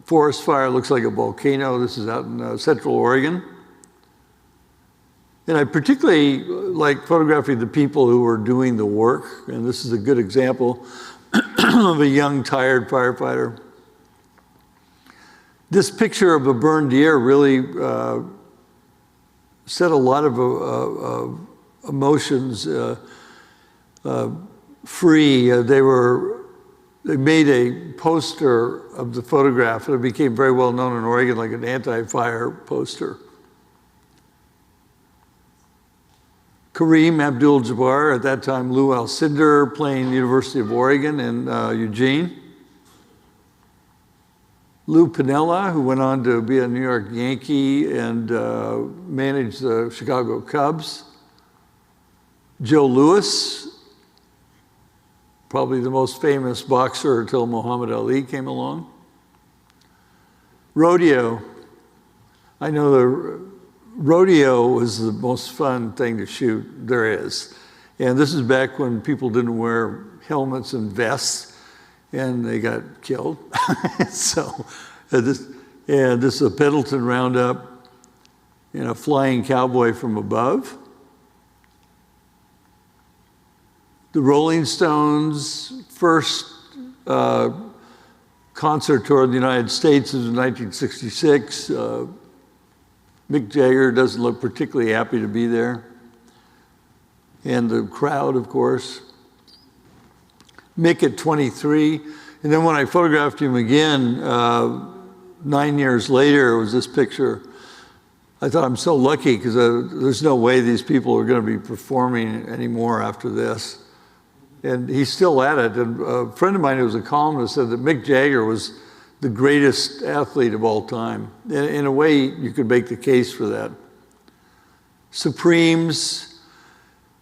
Forest fire looks like a volcano. This is out in Central Oregon. And I particularly like photographing the people who are doing the work. And this is a good example of a young, tired firefighter. This picture of a burned deer really set a lot of emotions free. They made a poster of the photograph, and it became very well known in Oregon, like an anti-fire poster. Kareem Abdul-Jabbar, at that time Lou Alcindor, playing University of Oregon in Eugene. Lou Piniella, who went on to be a New York Yankee and manage the Chicago Cubs. Joe Louis, probably the most famous boxer until Muhammad Ali came along. Rodeo. I know the rodeo was the most fun thing to shoot there is. And this is back when people didn't wear helmets and vests and they got killed. So this is a Pendleton roundup and a flying cowboy from above. The Rolling Stones' first concert tour in the United States was in 1966. Mick Jagger doesn't look particularly happy to be there. And the crowd, of course. Mick at 23. And then when I photographed him again, 9 years later, it was this picture. I thought, I'm so lucky because there's no way these people are going to be performing anymore after this. And he's still at it. And a friend of mine who was a columnist said that Mick Jagger was the greatest athlete of all time. In a way, you could make the case for that. Supremes,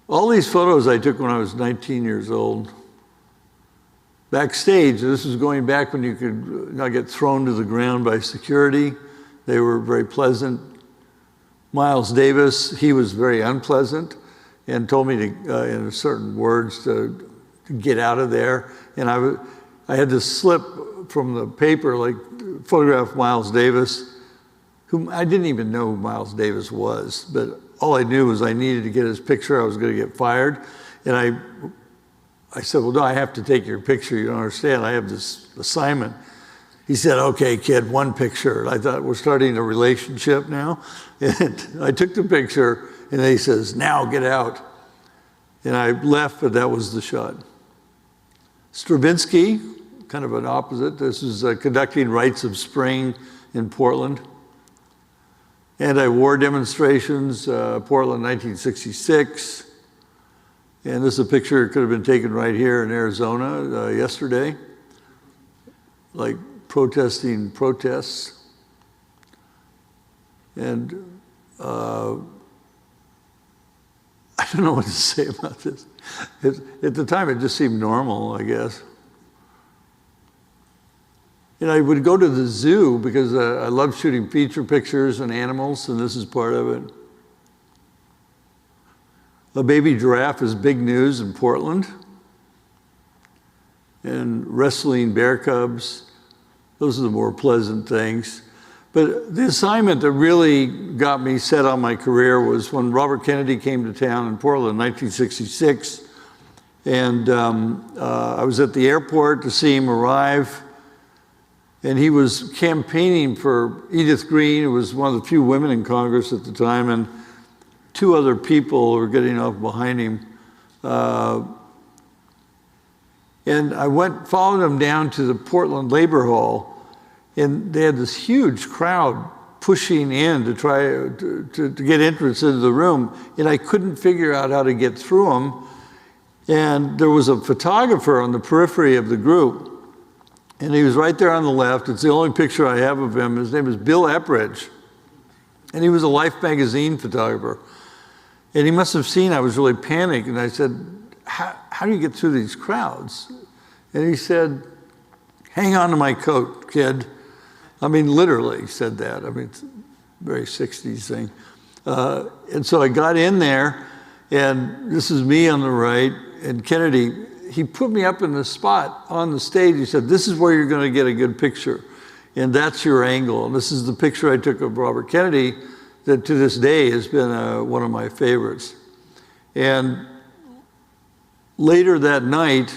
all these photos I took when I was 19 years old. Backstage, this was going back when you could not get thrown to the ground by security. They were very pleasant. Miles Davis, he was very unpleasant and told me to, in certain words, to get out of there. And I had to slip from the paper, like photograph Miles Davis, whom I didn't even know who Miles Davis was, but all I knew was I needed to get his picture. I was going to get fired. And I said, well, no, I have to take your picture. You don't understand. I have this assignment. He said, okay, kid, one picture. And I thought, we're starting a relationship now. And I took the picture, and he says, now get out. And I left, but that was the shot. Stravinsky, kind of an opposite. This is conducting Rites of Spring in Portland. Anti-war demonstrations, Portland, 1966. And this is a picture that could have been taken right here in Arizona yesterday, like protesting protests. And I don't know what to say about this. At the time, it just seemed normal, I guess. And I would go to the zoo because I love shooting feature pictures and animals, and this is part of it. A baby giraffe is big news in Portland. And wrestling bear cubs, those are the more pleasant things. But the assignment that really got me set on my career was when Robert Kennedy came to town in Portland in 1966. And I was at the airport to see him arrive. And he was campaigning for Edith Green, who was one of the few women in Congress at the time, and two other people were getting off behind him. And I followed him down to the Portland Labor Hall, and they had this huge crowd pushing in to try to get entrance into the room, and I couldn't figure out how to get through them. And there was a photographer on the periphery of the group, and he was right there on the left. It's the only picture I have of him. His name is Bill Epridge, and he was a Life magazine photographer. And he must have seen I was really panicked, and I said, how do you get through these crowds? And he said, hang on to my coat, kid. I mean, literally he said that. I mean, it's a very 60s thing. And so I got in there, and this is me on the right, and Kennedy, he put me up in the spot on the stage. He said, this is where you're going to get a good picture, and that's your angle. And this is the picture I took of Robert Kennedy that to this day has been one of my favorites. And later that night,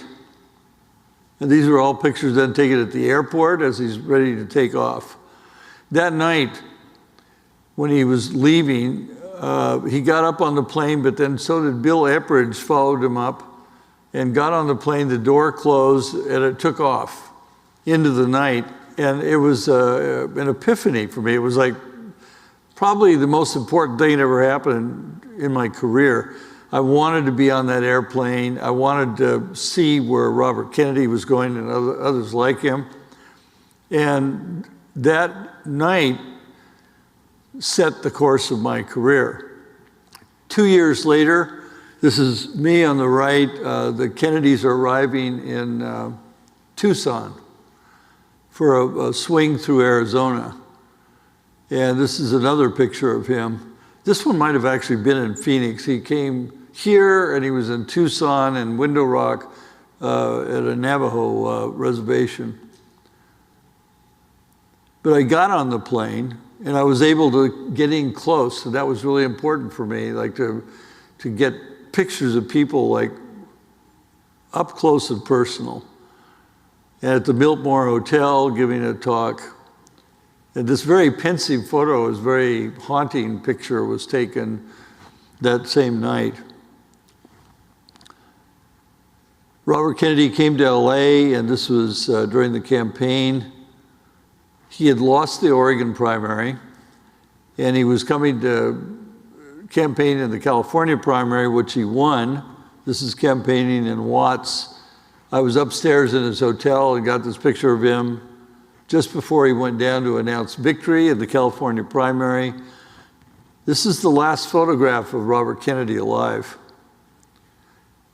and these are all pictures then taken at the airport as he's ready to take off. That night, when he was leaving, he got up on the plane, but then so did Bill Epridge, followed him up and got on the plane. The door closed and it took off into the night. And it was an epiphany for me. It was like probably the most important thing that ever happened in my career. I wanted to be on that airplane. I wanted to see where Robert Kennedy was going and others like him. And that night set the course of my career. 2 years later, this is me on the right. The Kennedys are arriving in Tucson for a swing through Arizona. And this is another picture of him. This one might have actually been in Phoenix. He came here and he was in Tucson and Window Rock at a Navajo reservation. But I got on the plane and I was able to get in close, and that was really important for me, like to get pictures of people like up close and personal. And at the Biltmore Hotel giving a talk. And this very pensive photo, this very haunting picture was taken that same night. Robert Kennedy came to LA, and this was during the campaign. He had lost the Oregon primary, and he was coming to campaign in the California primary, which he won. This is campaigning in Watts. I was upstairs in his hotel and got this picture of him just before he went down to announce victory in the California primary. This is the last photograph of Robert Kennedy alive.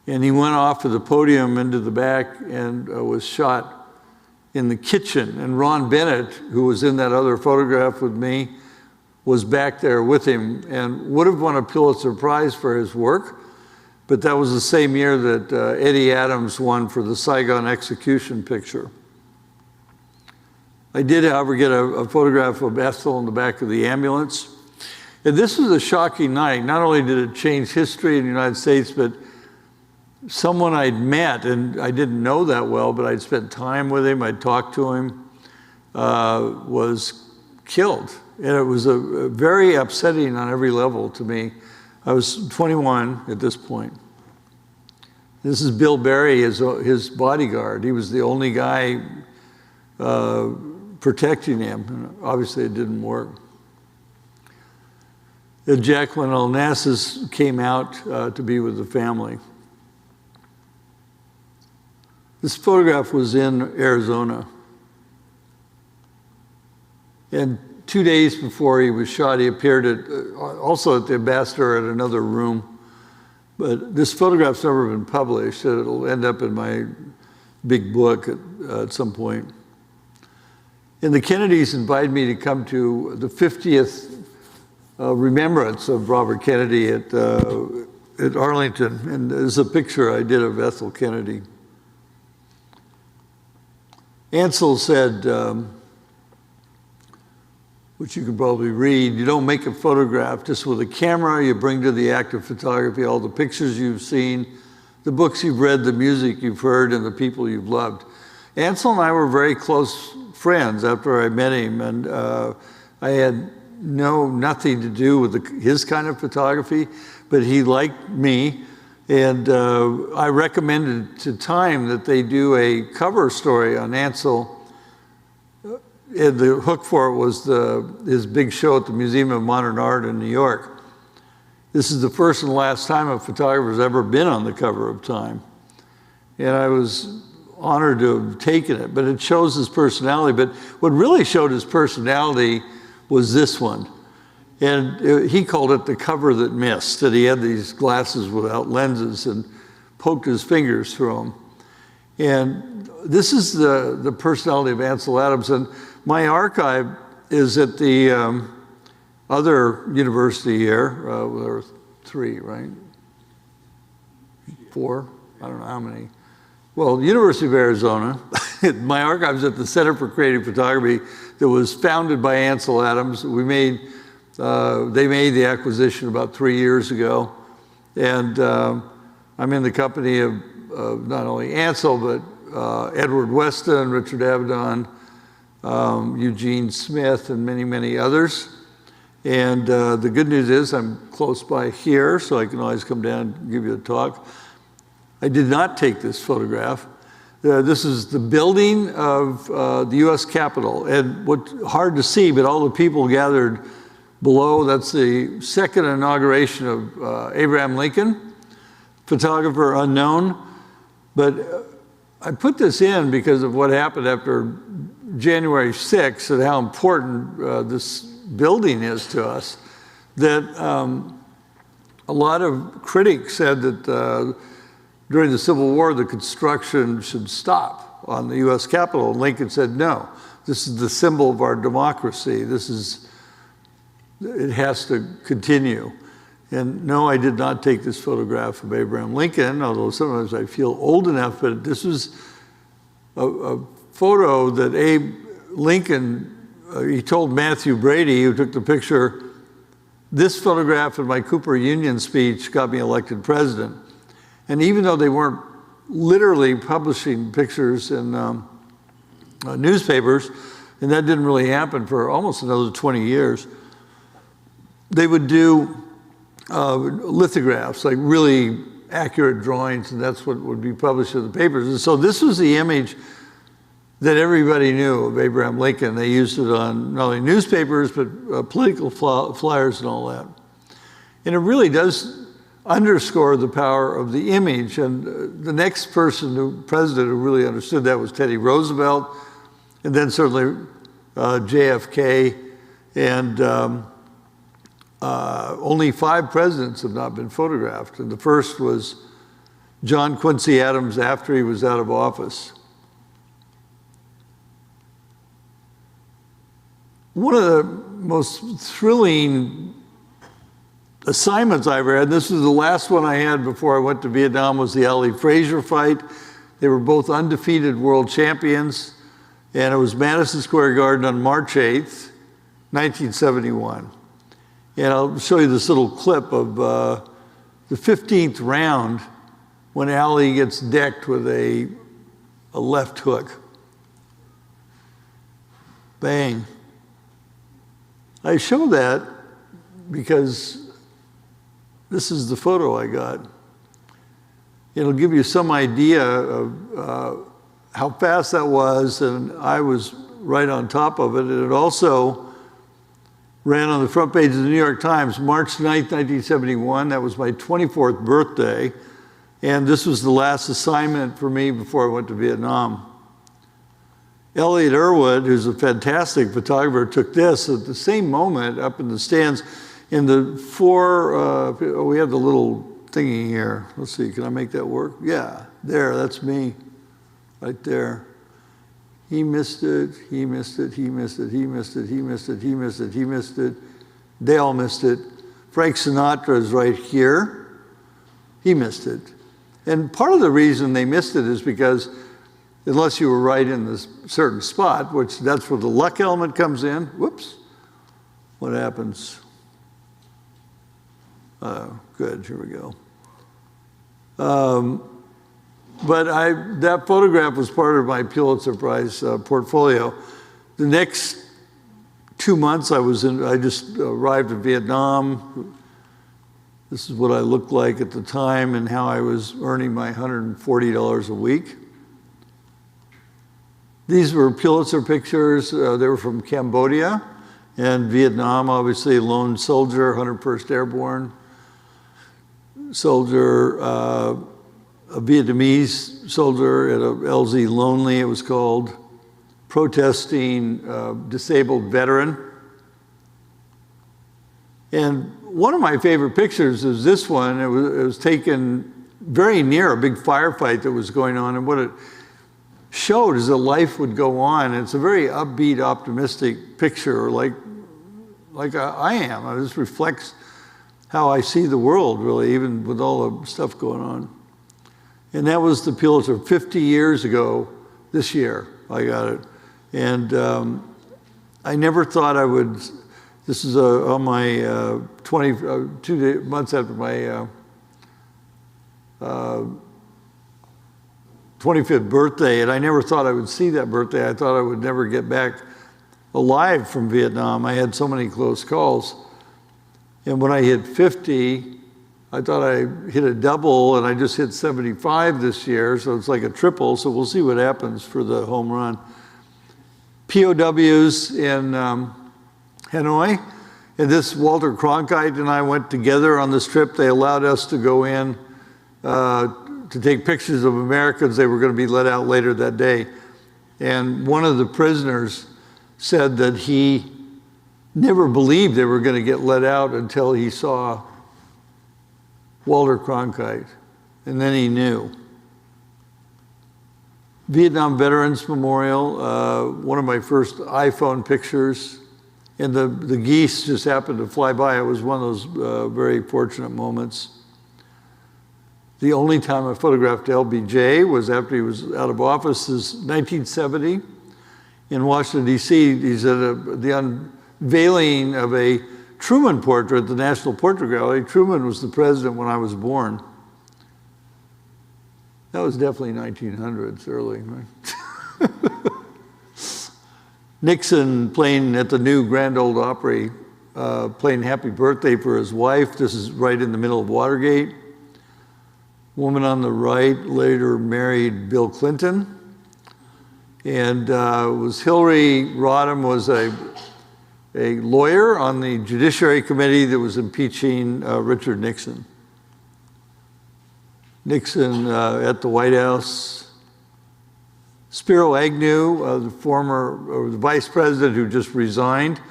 And he went off of the podium into the back and was shot in the kitchen. And Ron Bennett, who was in that other photograph with me, was back there with him and would have won a Pulitzer-Prize for his work. But that was the same year that Eddie Adams won for the Saigon execution picture. I did, however, get a photograph of Ethel in the back of the ambulance. And this was a shocking night. Not only did it change history in the United States, but someone I'd met, and I didn't know that well, but I'd spent time with him, I'd talked to him, was killed. And it was very upsetting on every level to me. I was 21 at this point. This is Bill Berry, his bodyguard. He was the only guy protecting him. And obviously it didn't work. Jacqueline Onassis came out to be with the family. This photograph was in Arizona. And 2 days before he was shot, he appeared also at the Ambassador at another room. But this photograph's never been published. It'll end up in my big book at some point. And the Kennedys invited me to come to the 50th remembrance of Robert Kennedy at Arlington. And there's a picture I did of Ethel Kennedy. Ansel said, which you can probably read, you don't make a photograph just with a camera. You bring to the act of photography all the pictures you've seen, the books you've read, the music you've heard, and the people you've loved. Ansel and I were very close friends after I met him, and I had nothing to do with his kind of photography, but he liked me. And I recommended to Time that they do a cover story on Ansel. And the hook for it was his big show at the Museum of Modern Art in New York. This is the first and last time a photographer's ever been on the cover of Time. And I was honored to have taken it, but it shows his personality. But what really showed his personality was this one. And he called it the cover that missed, that he had these glasses without lenses and poked his fingers through them. And this is the personality of Ansel Adams. And my archive is at the other university here. There are 3, right? 4? I don't know how many. Well, University of Arizona. My archive is at the Center for Creative Photography that was founded by Ansel Adams. They made the acquisition about 3 years ago. And I'm in the company of not only Ansel, but Edward Weston, Richard Avedon, Eugene Smith, and many, many others. And the good news is I'm close by here, so I can always come down and give you a talk. I did not take this photograph. This is the building of the U.S. Capitol. And what's hard to see, but all the people gathered below, that's the second inauguration of Abraham Lincoln, photographer unknown. But I put this in because of what happened after January 6th and how important this building is to us, that a lot of critics said that during the Civil War, the construction should stop on the U.S. Capitol. And Lincoln said, no, this is the symbol of our democracy. This is it has to continue. And no, I did not take this photograph of Abraham Lincoln, although sometimes I feel old enough, but this was a photo that Abe Lincoln, he told Matthew Brady, who took the picture, this photograph in my Cooper Union speech got me elected president. And even though they weren't literally publishing pictures in newspapers, and that didn't really happen for almost another 20 years, they would do lithographs, like really accurate drawings, and that's what would be published in the papers. And so this was the image that everybody knew of Abraham Lincoln. They used it on not only newspapers, but political flyers and all that. And it really does underscore the power of the image. And the next president who really understood that was Teddy Roosevelt, and then certainly JFK, and only 5 presidents have not been photographed. And the first was John Quincy Adams after he was out of office. One of the most thrilling assignments I ever had, this was the last one I had before I went to Vietnam, was the Ali Frazier fight. They were both undefeated world champions, and it was Madison Square Garden on March 8th, 1971. And I'll show you this little clip of the 15th round when Ali gets decked with a left hook. Bang. I show that because this is the photo I got. It'll give you some idea of how fast that was, and I was right on top of it. And it also ran on the front page of the New York Times, March 9th, 1971. That was my 24th birthday, and this was the last assignment for me before I went to Vietnam. Elliot Irwood, who's a fantastic photographer, took this at the same moment up in the stands. In the we have the little thingy here. Let's see, can I make that work? Yeah, there, that's me, right there. He missed it, he missed it, he missed it, he missed it, he missed it, he missed it, he missed it. They all missed it. Frank Sinatra is right here. He missed it. And part of the reason they missed it is because unless you were right in this certain spot, which that's where the luck element comes in. Whoops. What happens? Good, here we go. But that photograph was part of my Pulitzer-Prize portfolio. The next 2 months I just arrived in Vietnam. This is what I looked like at the time and how I was earning my $140 a week. These were Pulitzer pictures. They were from Cambodia and Vietnam, obviously, lone soldier, 101st Airborne soldier, a Vietnamese soldier at a LZ Lonely, it was called, protesting disabled veteran. And one of my favorite pictures is this one. It was taken very near a big firefight that was going on, and what it showed is that life would go on. It's a very upbeat, optimistic picture, like I am. This reflects how I see the world, really, even with all the stuff going on. And that was the Pulitzer 50 years ago this year. I got it. And I never thought I would, this is on my 2 months after my 25th birthday, and I never thought I would see that birthday. I thought I would never get back alive from Vietnam. I had so many close calls. And when I hit 50, I thought I hit a double, and I just hit 75 this year, so it's like a triple, so we'll see what happens for the home run. POWs in Hanoi, and this Walter Cronkite and I went together on this trip. They allowed us to go in to take pictures of Americans. They were going to be let out later that day. And one of the prisoners said that he never believed they were going to get let out until he saw Walter Cronkite, and then he knew. Vietnam Veterans Memorial, one of my first iPhone pictures, and the geese just happened to fly by. It was one of those very fortunate moments. The only time I photographed LBJ was after he was out of office, is 1970 in Washington, D.C. He's at the unveiling of a Truman portrait at the National Portrait Gallery. Truman was the president when I was born. That was definitely 1900s, early, right? Nixon playing at the new Grand Ole Opry, playing Happy Birthday for his wife. This is right in the middle of Watergate. Woman on the right later married Bill Clinton. And was Hillary Rodham was a lawyer on the Judiciary Committee that was impeaching Richard Nixon. Nixon at the White House. Spiro Agnew, the former the vice president who just resigned.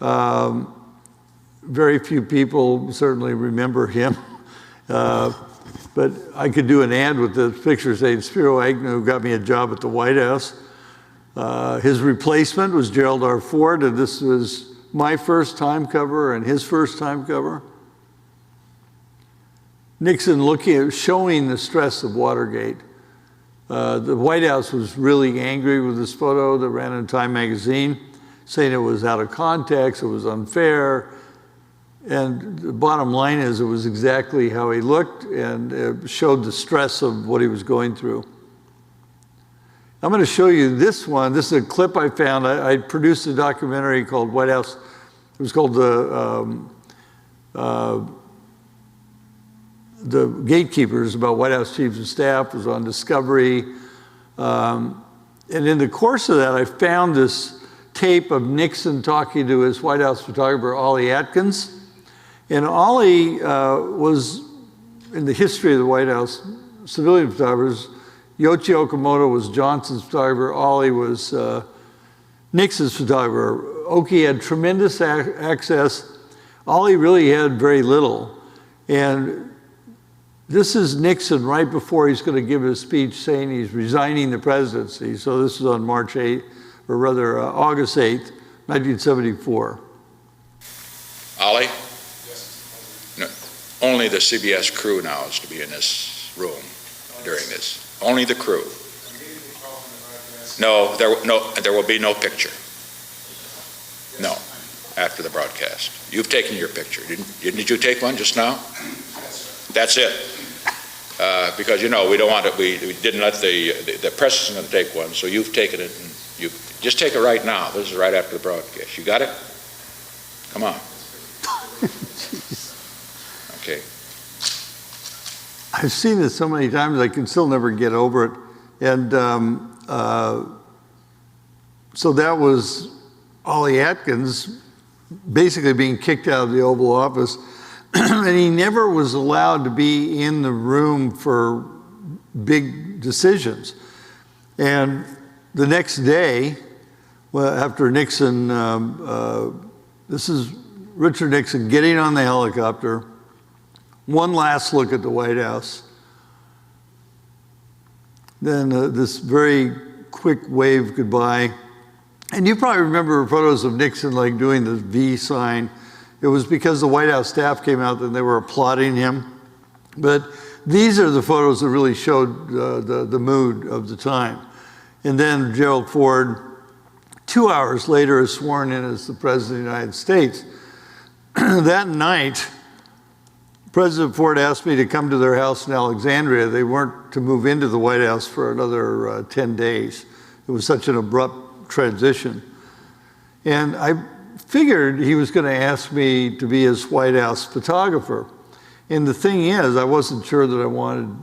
Very few people certainly remember him. But I could do an ad with the picture saying Spiro Agnew got me a job at the White House. His replacement was Gerald R. Ford, and this was my first time cover and his first time cover. Nixon showing the stress of Watergate. The White House was really angry with this photo that ran in Time magazine, saying it was out of context, it was unfair. And the bottom line is it was exactly how he looked, and it showed the stress of what he was going through. I'm going to show you this one. This is a clip I found. I produced a documentary called White House. It was called The Gatekeepers, about White House chiefs of staff. It was on Discovery. And in the course of that, I found this tape of Nixon talking to his White House photographer, Ollie Atkins. And Ollie was, in the history of the White House, civilian photographers, Yoichi Okamoto was Johnson's photographer, Ollie was Nixon's photographer. Oki had tremendous access. Ollie really had very little. And this is Nixon right before he's going to give his speech saying he's resigning the presidency. So this is on March 8th, or rather August 8th, 1974. Ollie? No, only the CBS crew now is to be in this room during this. Only the crew. No, there will be no picture. No, after the broadcast. You've taken your picture. Didn't you take one just now? That's it. Because, you know, we don't want it, we didn't let the press is going to take one, so you've taken it, and you just take it right now. This is right after the broadcast. You got it? Come on. Okay. I've seen this so many times, I can still never get over it. And so that was Ollie Atkins basically being kicked out of the Oval Office. And he never was allowed to be in the room for big decisions. And the next day, well, after Nixon, this is Richard Nixon getting on the helicopter, one last look at the White House. Then this very quick wave goodbye. And you probably remember photos of Nixon like doing the V sign. It was because the White House staff came out and they were applauding him. But these are the photos that really showed the mood of the time. And then Gerald Ford, 2 hours later, is sworn in as the President of the United States. That night, President Ford asked me to come to their house in Alexandria. They weren't to move into the White House for another 10 days. It was such an abrupt transition. And I figured he was going to ask me to be his White House photographer. And the thing is, I wasn't sure that I wanted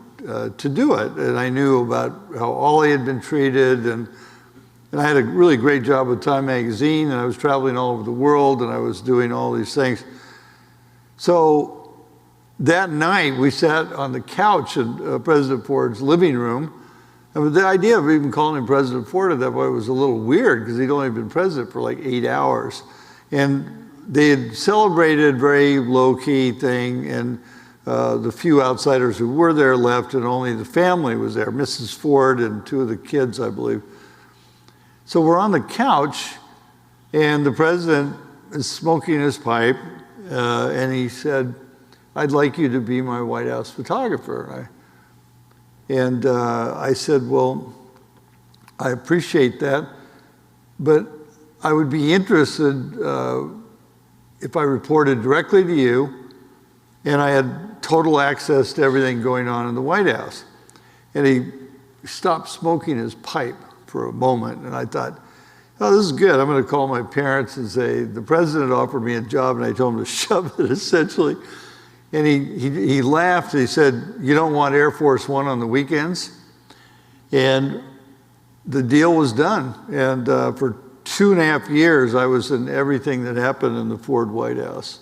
to do it. And I knew about how Ollie had been treated. And I had a really great job with Time magazine. And I was traveling all over the world. And I was doing all these things. So that night, we sat on the couch in President Ford's living room. And the idea of even calling him President Ford at that point was a little weird because he'd only been president for like 8 hours. And they had celebrated very low-key thing, and the few outsiders who were there left, and only the family was there, Mrs. Ford and 2 of the kids, I believe. So we're on the couch, and the president is smoking his pipe, and he said, "I'd like you to be my White House photographer." And I said, "Well, I appreciate that, but I would be interested if I reported directly to you and I had total access to everything going on in the White House." And he stopped smoking his pipe for a moment, and I thought, "Oh, this is good. I'm going to call my parents and say, the president offered me a job and I told him to shove it," essentially. And he laughed. He said, "You don't want Air Force One on the weekends?" And the deal was done. And for 2.5 years, I was in everything that happened in the Ford White House.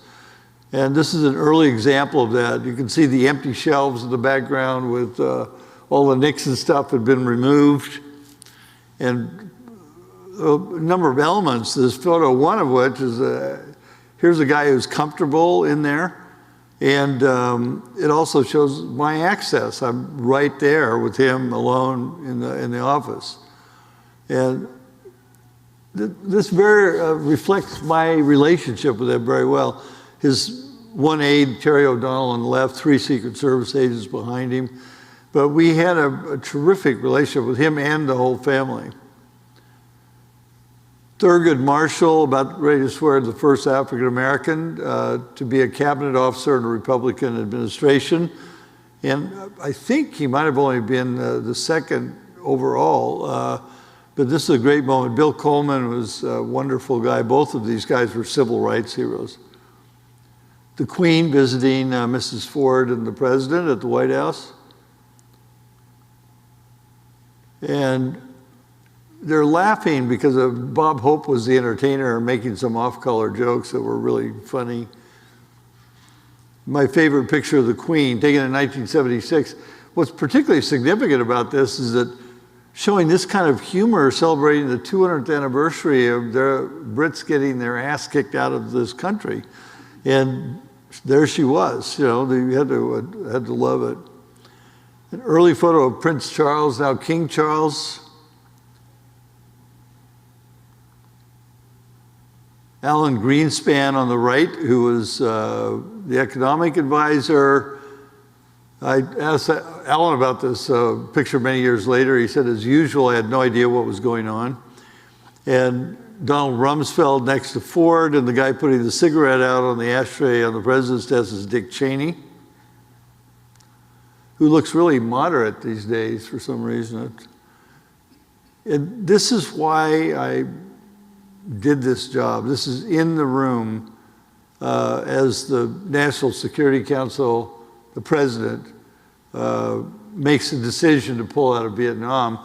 And this is an early example of that. You can see the empty shelves in the background with all the Nixon stuff had been removed. And a number of elements, this photo, one of which is, here's a guy who's comfortable in there. And it also shows my access. I'm right there with him alone in the office. And this very reflects my relationship with him very well. His one aide, Terry O'Donnell, on the left, 3 Secret Service agents behind him. But we had a terrific relationship with him and the whole family. Thurgood Marshall, about ready to swear the first African-American to be a cabinet officer in a Republican administration. And I think he might have only been the second overall. But this is a great moment. Bill Coleman was a wonderful guy. Both of these guys were civil rights heroes. The Queen visiting Mrs. Ford and the President at the White House. And they're laughing because Bob Hope was the entertainer making some off-color jokes that were really funny. My favorite picture of the Queen, taken in 1976. What's particularly significant about this is that showing this kind of humor celebrating the 200th anniversary of the Brits getting their ass kicked out of this country. And there she was, you had to love it. An early photo of Prince Charles, now King Charles. Alan Greenspan on the right, who was the economic advisor. I asked Alan about this picture many years later. He said, as usual, I had no idea what was going on. And Donald Rumsfeld next to Ford, and the guy putting the cigarette out on the ashtray on the president's desk is Dick Cheney, who looks really moderate these days for some reason. And this is why I did this job. This is in the room as the National Security Council, the president, makes a decision to pull out of Vietnam.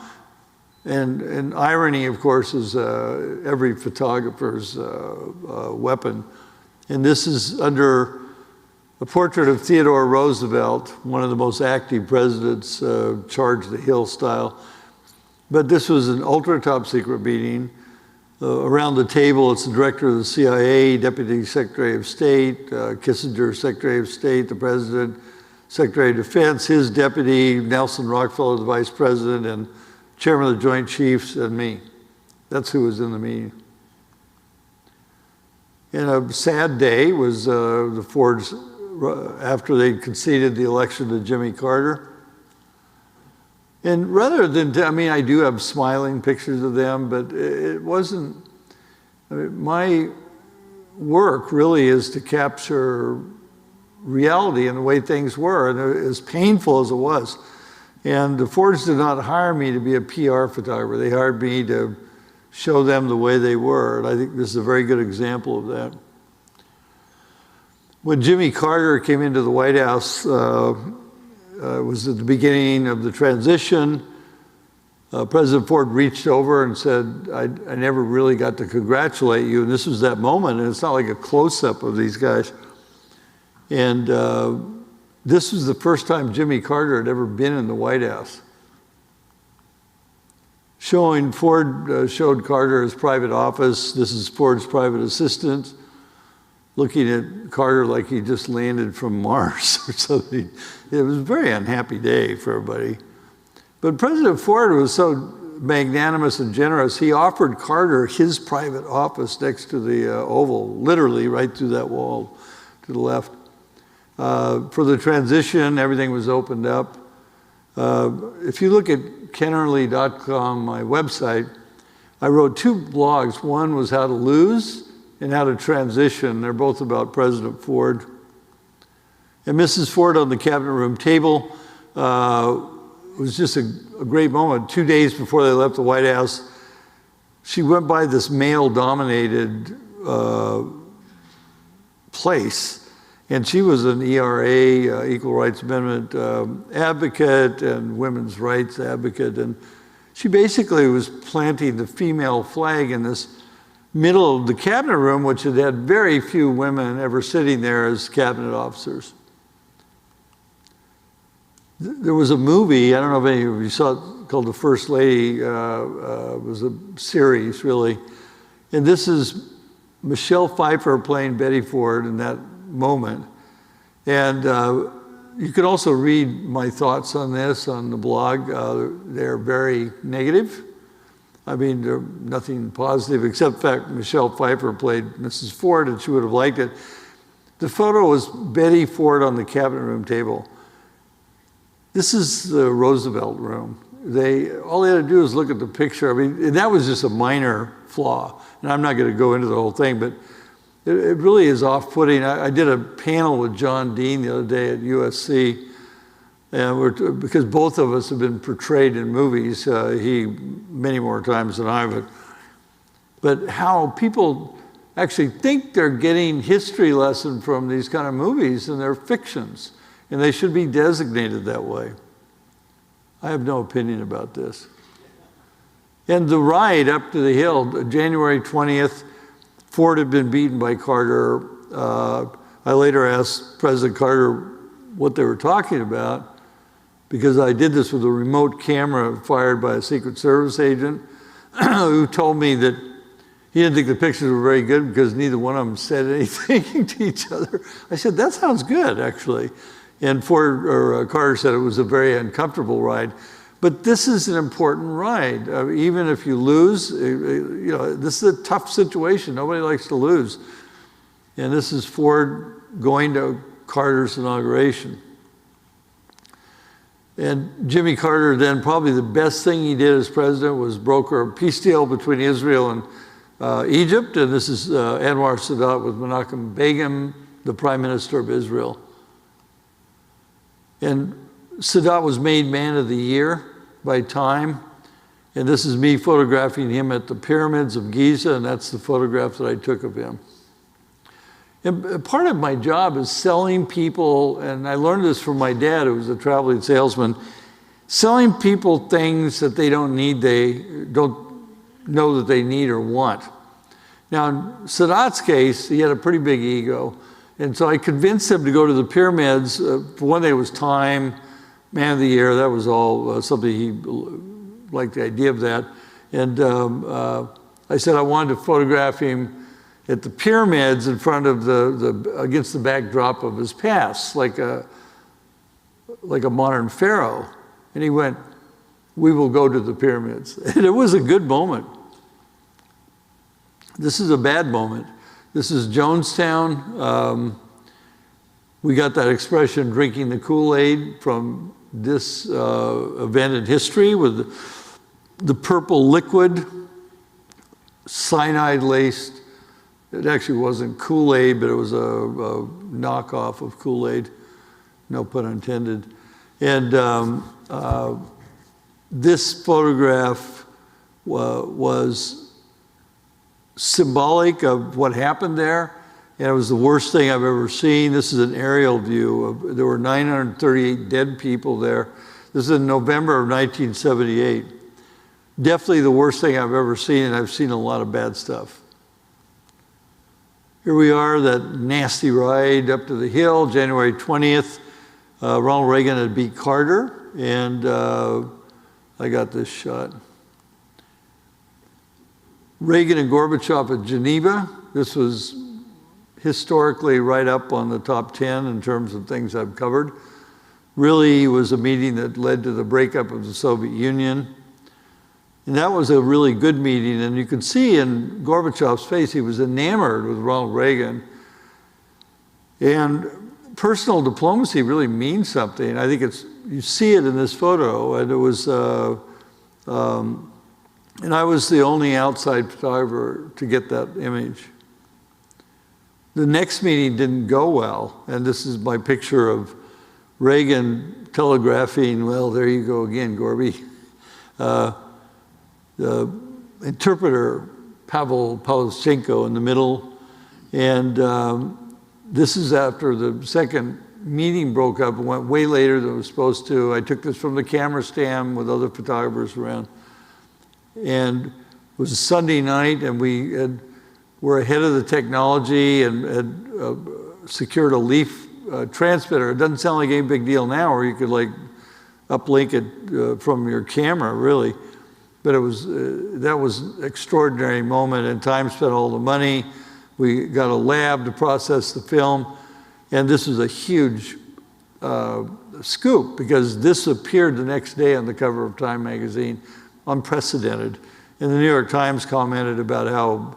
And irony, of course, is every photographer's weapon. And this is under a portrait of Theodore Roosevelt, one of the most active presidents, Charge the Hill style. But this was an ultra top secret meeting. Around the table, it's the director of the CIA, Deputy Secretary of State, Kissinger, Secretary of State, the President, Secretary of Defense, his deputy, Nelson Rockefeller, the Vice President, and Chairman of the Joint Chiefs, and me. That's who was in the meeting. And a sad day was the Fords, after they conceded the election to Jimmy Carter. And rather than, I do have smiling pictures of them, but it wasn't, my work really is to capture reality and the way things were, and as painful as it was. And the Fords did not hire me to be a PR photographer. They hired me to show them the way they were, and I think this is a very good example of that. When Jimmy Carter came into the White House, it was at the beginning of the transition. President Ford reached over and said, I never really got to congratulate you. And this was that moment, and it's not like a close-up of these guys. And this was the first time Jimmy Carter had ever been in the White House. Ford showed Carter his private office. This is Ford's private assistant, looking at Carter like he just landed from Mars or something. It was a very unhappy day for everybody. But President Ford was so magnanimous and generous, he offered Carter his private office next to the Oval, literally right through that wall to the left. For the transition, everything was opened up. If you look at Kennerly.com, my website, I wrote 2 blogs. One was How to Lose and How to Transition. They're both about President Ford. And Mrs. Ford on the cabinet room table was just a great moment. 2 days before they left the White House, she went by this male-dominated place. And she was an ERA, Equal Rights Amendment advocate and women's rights advocate. And she basically was planting the female flag in this middle of the cabinet room, which had had very few women ever sitting there as cabinet officers. There was a movie, I don't know if any of you saw it, called The First Lady. It was a series, really. And this is Michelle Pfeiffer playing Betty Ford in that moment. And you could also read my thoughts on this on the blog. They're very negative. I mean, they're nothing positive, except the fact Michelle Pfeiffer played Mrs. Ford, and she would have liked it. The photo was Betty Ford on the cabinet room table. This is the Roosevelt room. All they had to do is look at the picture. I mean, that was just a minor flaw. And I'm not going to go into the whole thing, but it really is off-putting. I did a panel with John Dean the other day at USC, and because both of us have been portrayed in movies, he many more times than I, but how people actually think they're getting history lesson from these kind of movies, and they're fictions, and they should be designated that way. I have no opinion about this. And the ride up to the Hill, January 20th, Ford had been beaten by Carter. I later asked President Carter what they were talking about, because I did this with a remote camera fired by a Secret Service agent who told me that he didn't think the pictures were very good because neither one of them said anything to each other. I said, that sounds good, actually. And Carter said it was a very uncomfortable ride. But this is an important ride. Even if you lose, this is a tough situation. Nobody likes to lose. And this is Ford going to Carter's inauguration. And Jimmy Carter then, probably the best thing he did as president was broker a peace deal between Israel and Egypt. And this is Anwar Sadat with Menachem Begin, the Prime Minister of Israel. And Sadat was made Man of the Year by Time. And this is me photographing him at the pyramids of Giza, and that's the photograph that I took of him. And part of my job is selling people, and I learned this from my dad, who was a traveling salesman, selling people things that they don't need, they don't know that they need or want. Now, in Sadat's case, he had a pretty big ego. And so I convinced him to go to the pyramids. For one day, it was Time, Man of the Year. That was all something he liked, the idea of that. And I said I wanted to photograph him at the pyramids in front of against the backdrop of his past, like a modern pharaoh. And he went, "We will go to the pyramids." And it was a good moment. This is a bad moment. This is Jonestown. We got that expression, drinking the Kool-Aid, from this event in history with the purple liquid, cyanide-laced. It actually wasn't Kool-Aid, but it was a knockoff of Kool-Aid, no pun intended. And this photograph was symbolic of what happened there, and it was the worst thing I've ever seen. This is an aerial view. There were 938 dead people there. This is in November of 1978. Definitely the worst thing I've ever seen, and I've seen a lot of bad stuff. Here we are, that nasty ride up to the Hill, January 20th. Ronald Reagan had beat Carter, and I got this shot. Reagan and Gorbachev at Geneva. This was historically right up on the top 10 in terms of things I've covered. Really was a meeting that led to the breakup of the Soviet Union. And that was a really good meeting. And you could see in Gorbachev's face, he was enamored with Ronald Reagan. And personal diplomacy really means something. I think you see it in this photo. And it was, and I was the only outside photographer to get that image. The next meeting didn't go well. And this is my picture of Reagan telegraphing, well, there you go again, Gorby. The interpreter, Pavel Pavlichenko, in the middle. And this is after the second meeting broke up and went way later than it was supposed to. I took this from the camera stand with other photographers around. And it was a Sunday night, and we're ahead of the technology and had secured a leaf transmitter. It doesn't sound like any big deal now, or you could like uplink it from your camera, really. But that was an extraordinary moment, and Time spent all the money. We got a lab to process the film, and this was a huge scoop because this appeared the next day on the cover of Time magazine, unprecedented. And the New York Times commented about how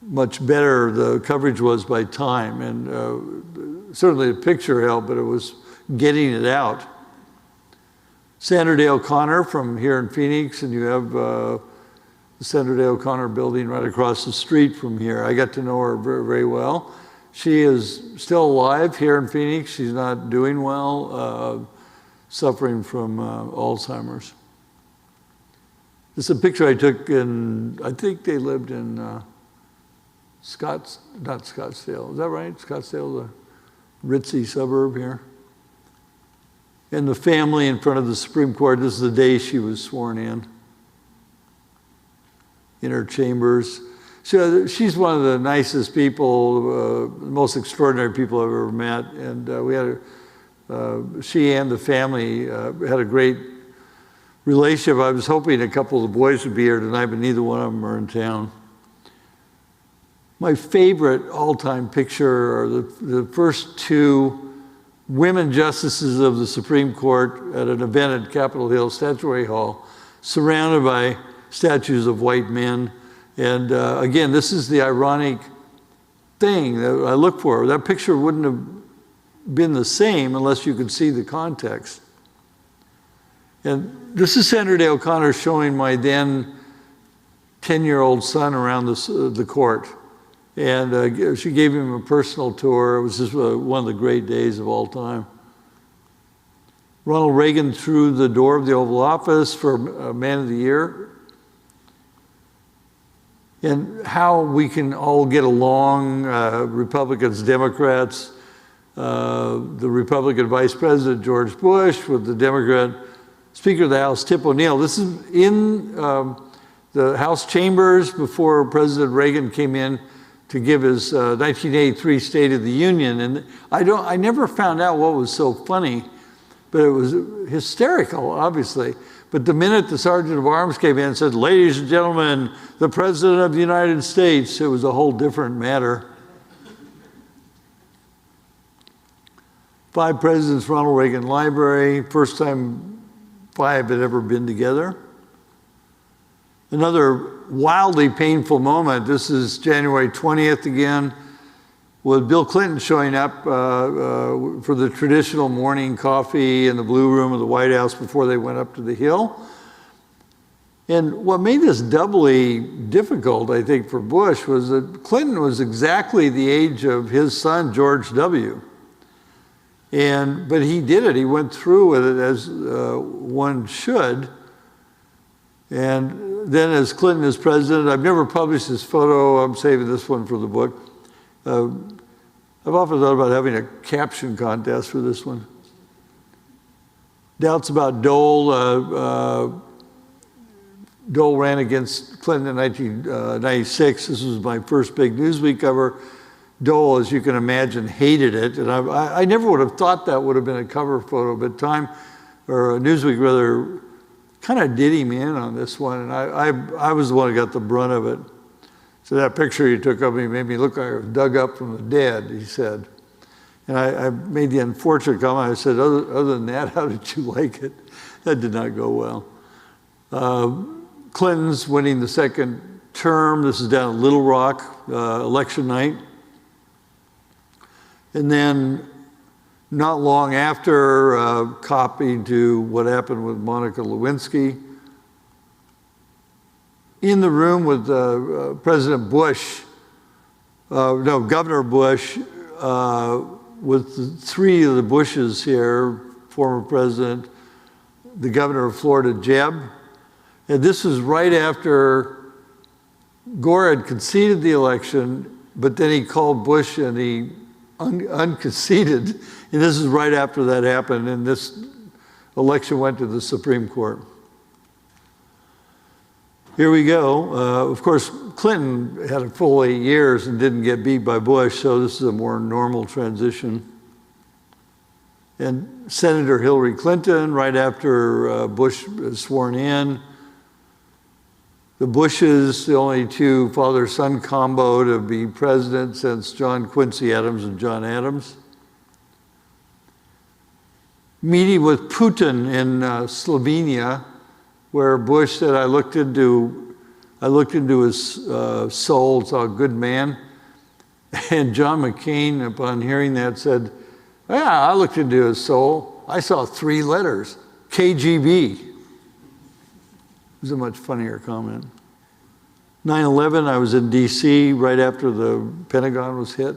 much better the coverage was by Time, and certainly the picture helped, but it was getting it out. Sandra Day O'Connor from here in Phoenix, and you have the Sandra Day O'Connor building right across the street from here. I got to know her very, very well. She is still alive here in Phoenix. She's not doing well, suffering from Alzheimer's. This is a picture I took I think they lived in not Scottsdale, is that right? Scottsdale, the ritzy suburb here. And the family in front of the Supreme Court, this is the day she was sworn in her chambers. She's one of the nicest people, the most extraordinary people I've ever met. And we had she and the family had a great relationship. I was hoping a couple of the boys would be here tonight, but neither one of them are in town. My favorite all-time picture are the first two women justices of the Supreme Court at an event at Capitol Hill Statuary Hall, surrounded by statues of white men. And again, this is the ironic thing that I look for. That picture wouldn't have been the same unless you could see the context. And this is Sandra Day O'Connor showing my then 10-year-old son around the court. And she gave him a personal tour. It was just one of the great days of all time. Ronald Reagan through the door of the Oval Office for Man of the Year. And how we can all get along, Republicans, Democrats, the Republican Vice President George Bush with the Democrat Speaker of the House Tip O'Neill. This is in the House chambers before President Reagan came in to give his 1983 State of the Union. And I never found out what was so funny, but it was hysterical, obviously. But the minute the Sergeant of Arms came in and said, "Ladies and gentlemen, the President of the United States," it was a whole different matter. 5 Presidents Ronald Reagan Library, first time 5 had ever been together. Another wildly painful moment, this is January 20th again, with Bill Clinton showing up for the traditional morning coffee in the Blue Room of the White House before they went up to the Hill. And what made this doubly difficult, I think, for Bush was that Clinton was exactly the age of his son, George W. But he did it. He went through with it as one should. And then as Clinton is president, I've never published this photo. I'm saving this one for the book. I've often thought about having a caption contest for this one. Doubts about Dole. Dole ran against Clinton in 1996. This was my first big Newsweek cover. Dole, as you can imagine, hated it. And I never would have thought that would have been a cover photo, but Newsweek rather, kind of did him in on this one. And I was the one who got the brunt of it. So that picture you took of me made me look like I was dug up from the dead, he said. And I made the unfortunate comment. I said, other than that, how did you like it? That did not go well. Clinton's winning the second term. This is down at Little Rock, election night. And then not long after, copied to what happened with Monica Lewinsky. In the room with President Bush, Governor Bush, with three of the Bushes here, former president, the governor of Florida, Jeb. And this was right after Gore had conceded the election, but then he called Bush and he unconceded. And this is right after that happened, and this election went to the Supreme Court. Here we go. Of course, Clinton had a full 8 years and didn't get beat by Bush, so this is a more normal transition. And Senator Hillary Clinton, right after Bush was sworn in. The Bushes, the only two father-son combo to be president since John Quincy Adams and John Adams. Meeting with Putin in Slovenia, where Bush said, I looked into his soul, saw a good man. And John McCain, upon hearing that, said, yeah, I looked into his soul. I saw 3 letters, KGB. It was a much funnier comment. 9/11, I was in DC right after the Pentagon was hit.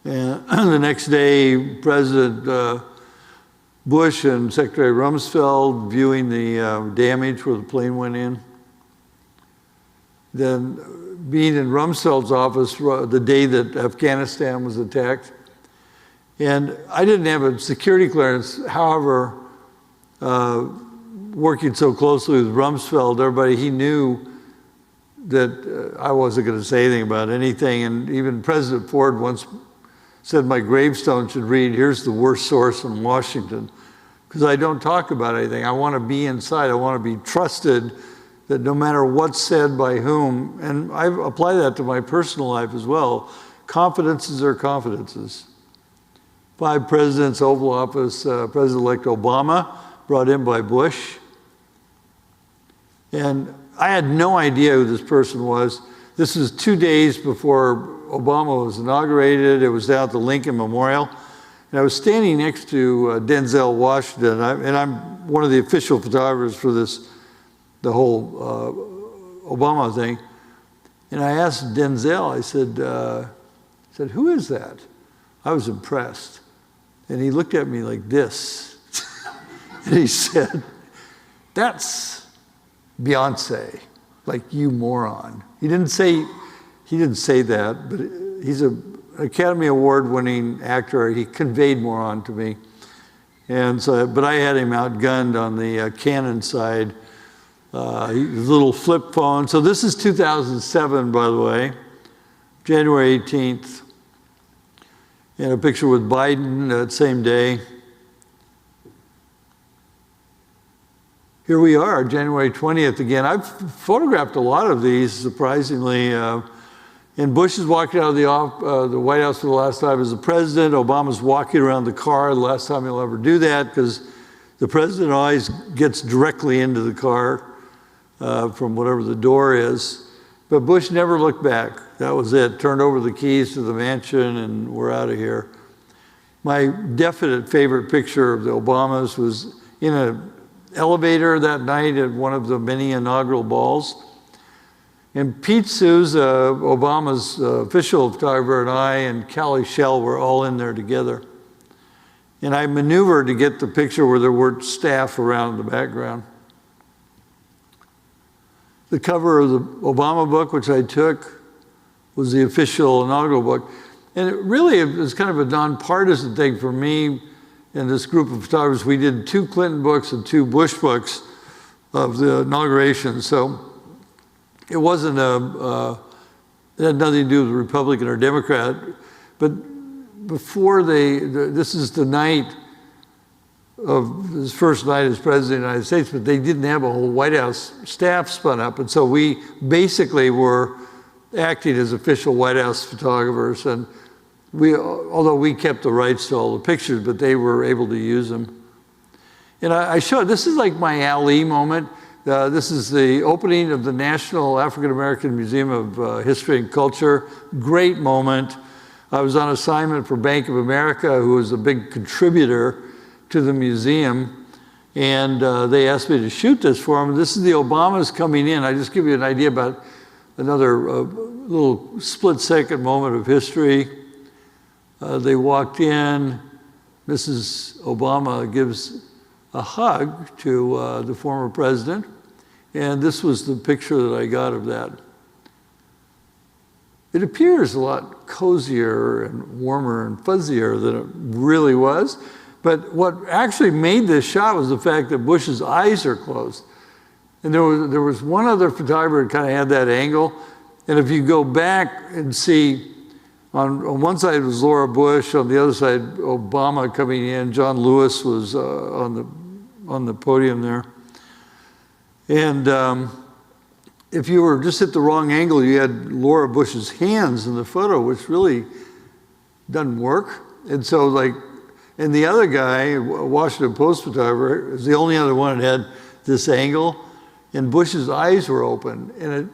And the next day, President Bush and Secretary Rumsfeld viewing the damage where the plane went in. Then being in Rumsfeld's office the day that Afghanistan was attacked. And I didn't have a security clearance. However, working so closely with Rumsfeld, he knew that I wasn't going to say anything about anything. And even President Ford once said my gravestone should read, here's the worst source in Washington. Because I don't talk about anything. I want to be inside. I want to be trusted that no matter what's said by whom, and I apply that to my personal life as well, confidences are confidences. 5 presidents, Oval Office, President-elect Obama, brought in by Bush. And I had no idea who this person was. This was 2 days before Obama was inaugurated. It was down at the Lincoln Memorial. And I was standing next to Denzel Washington, and I'm one of the official photographers for the whole Obama thing. And I asked Denzel, I said, who is that? I was impressed. And he looked at me like this. And he said, that's Beyonce, like you moron. He didn't say that, but he's an Academy Award winning actor. He conveyed moron to me. And so, but I had him outgunned on the Canon side. His little flip phone. So this is 2007, by the way, January 18th. And a picture with Biden that same day. Here we are, January 20th again. I've photographed a lot of these, surprisingly. And Bush is walking out of the White House for the last time as the president. Obama's walking around the car, the last time he'll ever do that, because the president always gets directly into the car from whatever the door is. But Bush never looked back. That was it. Turned over the keys to the mansion, and we're out of here. My definite favorite picture of the Obamas was in an elevator that night at one of the many inaugural balls. And Pete Souza, Obama's official photographer, and I and Callie Schell were all in there together. And I maneuvered to get the picture where there weren't staff around in the background. The cover of the Obama book, which I took, was the official inaugural book. And it was kind of a nonpartisan thing for me and this group of photographers. We did 2 Clinton books and 2 Bush books of the inauguration. So it wasn't it had nothing to do with Republican or Democrat. But before this is the night of his first night as president of the United States, but they didn't have a whole White House staff spun up. And so we basically were acting as official White House photographers. And although we kept the rights to all the pictures, but they were able to use them. And I showed, this is like my Ali moment. This is the opening of the National African American Museum of History and Culture. Great moment. I was on assignment for Bank of America, who was a big contributor to the museum, and they asked me to shoot this for them. This is the Obamas coming in. I just give you an idea about another little split-second moment of history. They walked in. Mrs. Obama gives a hug to the former president, and this was the picture that I got of that. It appears a lot cozier and warmer and fuzzier than it really was, but what actually made this shot was the fact that Bush's eyes are closed. And there was one other photographer that kind of had that angle, and if you go back and see, on one side was Laura Bush, on the other side Obama coming in, John Lewis was on the podium there. And if you were just at the wrong angle, you had Laura Bush's hands in the photo, which really doesn't work. And so and the other guy, a Washington Post photographer, is the only other one that had this angle, and Bush's eyes were open. And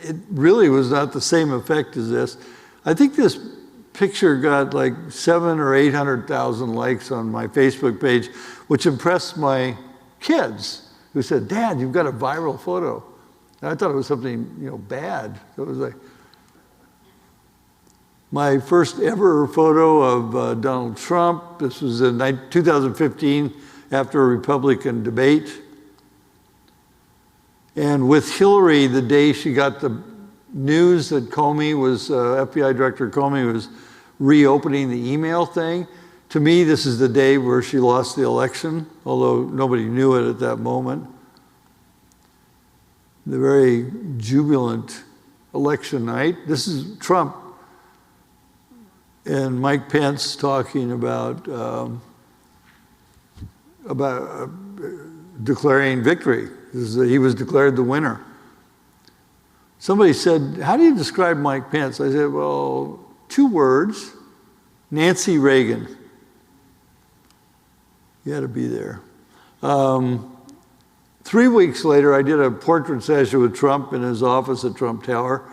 it really was not the same effect as this. I think this picture got like 700,000 or 800,000 likes on my Facebook page, which impressed my kids, who said, "Dad, you've got a viral photo." And I thought it was something, bad. It was like my first ever photo of Donald Trump. This was in 2015 after a Republican debate. And with Hillary, the day she got the news that Comey was, FBI Director Comey was reopening the email thing, to me, this is the day where she lost the election, although nobody knew it at that moment. The very jubilant election night. This is Trump and Mike Pence talking about declaring victory. He was declared the winner. Somebody said, "How do you describe Mike Pence?" I said, well, 2 words, Nancy Reagan. You had to be there. 3 weeks later, I did a portrait session with Trump in his office at Trump Tower.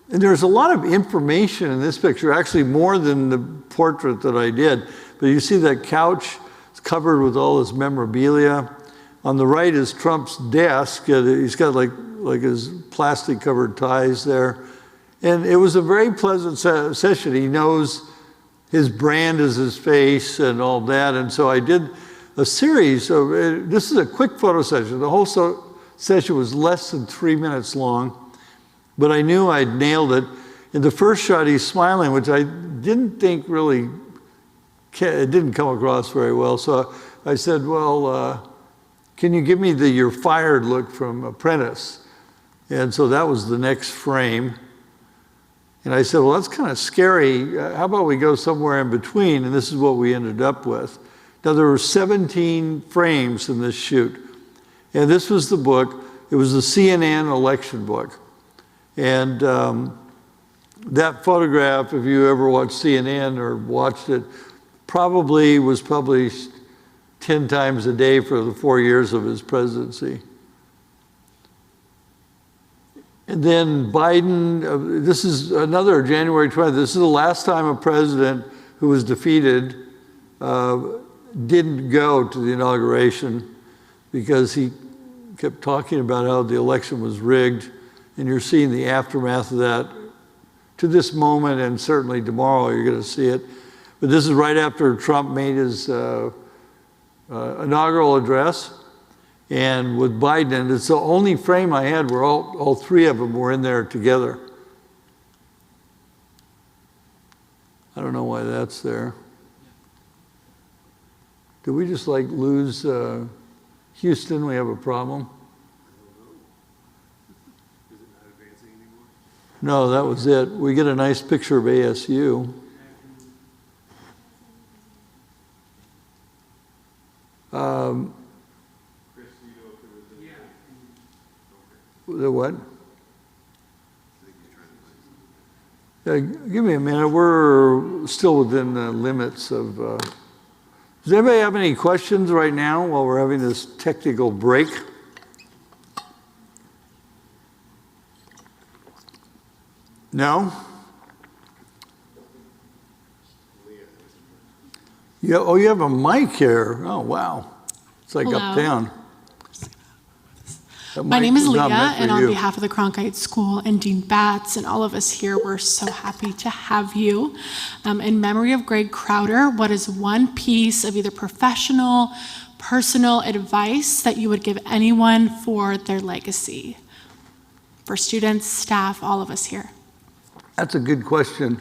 And there's a lot of information in this picture, actually more than the portrait that I did. But you see that couch is covered with all this memorabilia. On the right is Trump's desk. He's got like his plastic covered ties there. And it was a very pleasant session. He knows his brand is his face and all that. And so I did a series of, this is a quick photo session. The whole session was less than 3 minutes long, but I knew I'd nailed it. In the first shot, he's smiling, which I didn't think really, it didn't come across very well. So I said, well, can you give me the "you're fired" look from Apprentice? And so that was the next frame. And I said, well, that's kind of scary. How about we go somewhere in between? And this is what we ended up with. Now, there were 17 frames in this shoot. And this was the book. It was the CNN election book. And that photograph, if you ever watched CNN or watched it, probably was published 10 times a day for the 4 years of his presidency. And then Biden, this is another January 20th. This is the last time a president who was defeated didn't go to the inauguration because he kept talking about how the election was rigged. And you're seeing the aftermath of that to this moment, and certainly tomorrow you're going to see it. But this is right after Trump made his inaugural address. And with Biden, and it's the only frame I had where all 3 of them were in there together. I don't know why that's there. Did we just lose Houston? We have a problem? Is it not advancing anymore? No, that was it. We get a nice picture of ASU. The what? Give me a minute. We're still within the limits of... Does anybody have any questions right now while we're having this technical break? No? Yeah, oh, you have a mic here. Oh, wow. It's like Hello. uptown. That My mic name is was not Leah, meant for and on you. behalf of the Cronkite School and Dean Batts and all of us here, we're so happy to have you. In memory of Greg Crowder, what is one piece of either professional, personal advice that you would give anyone for their legacy? For students, staff, all of us here. That's a good question.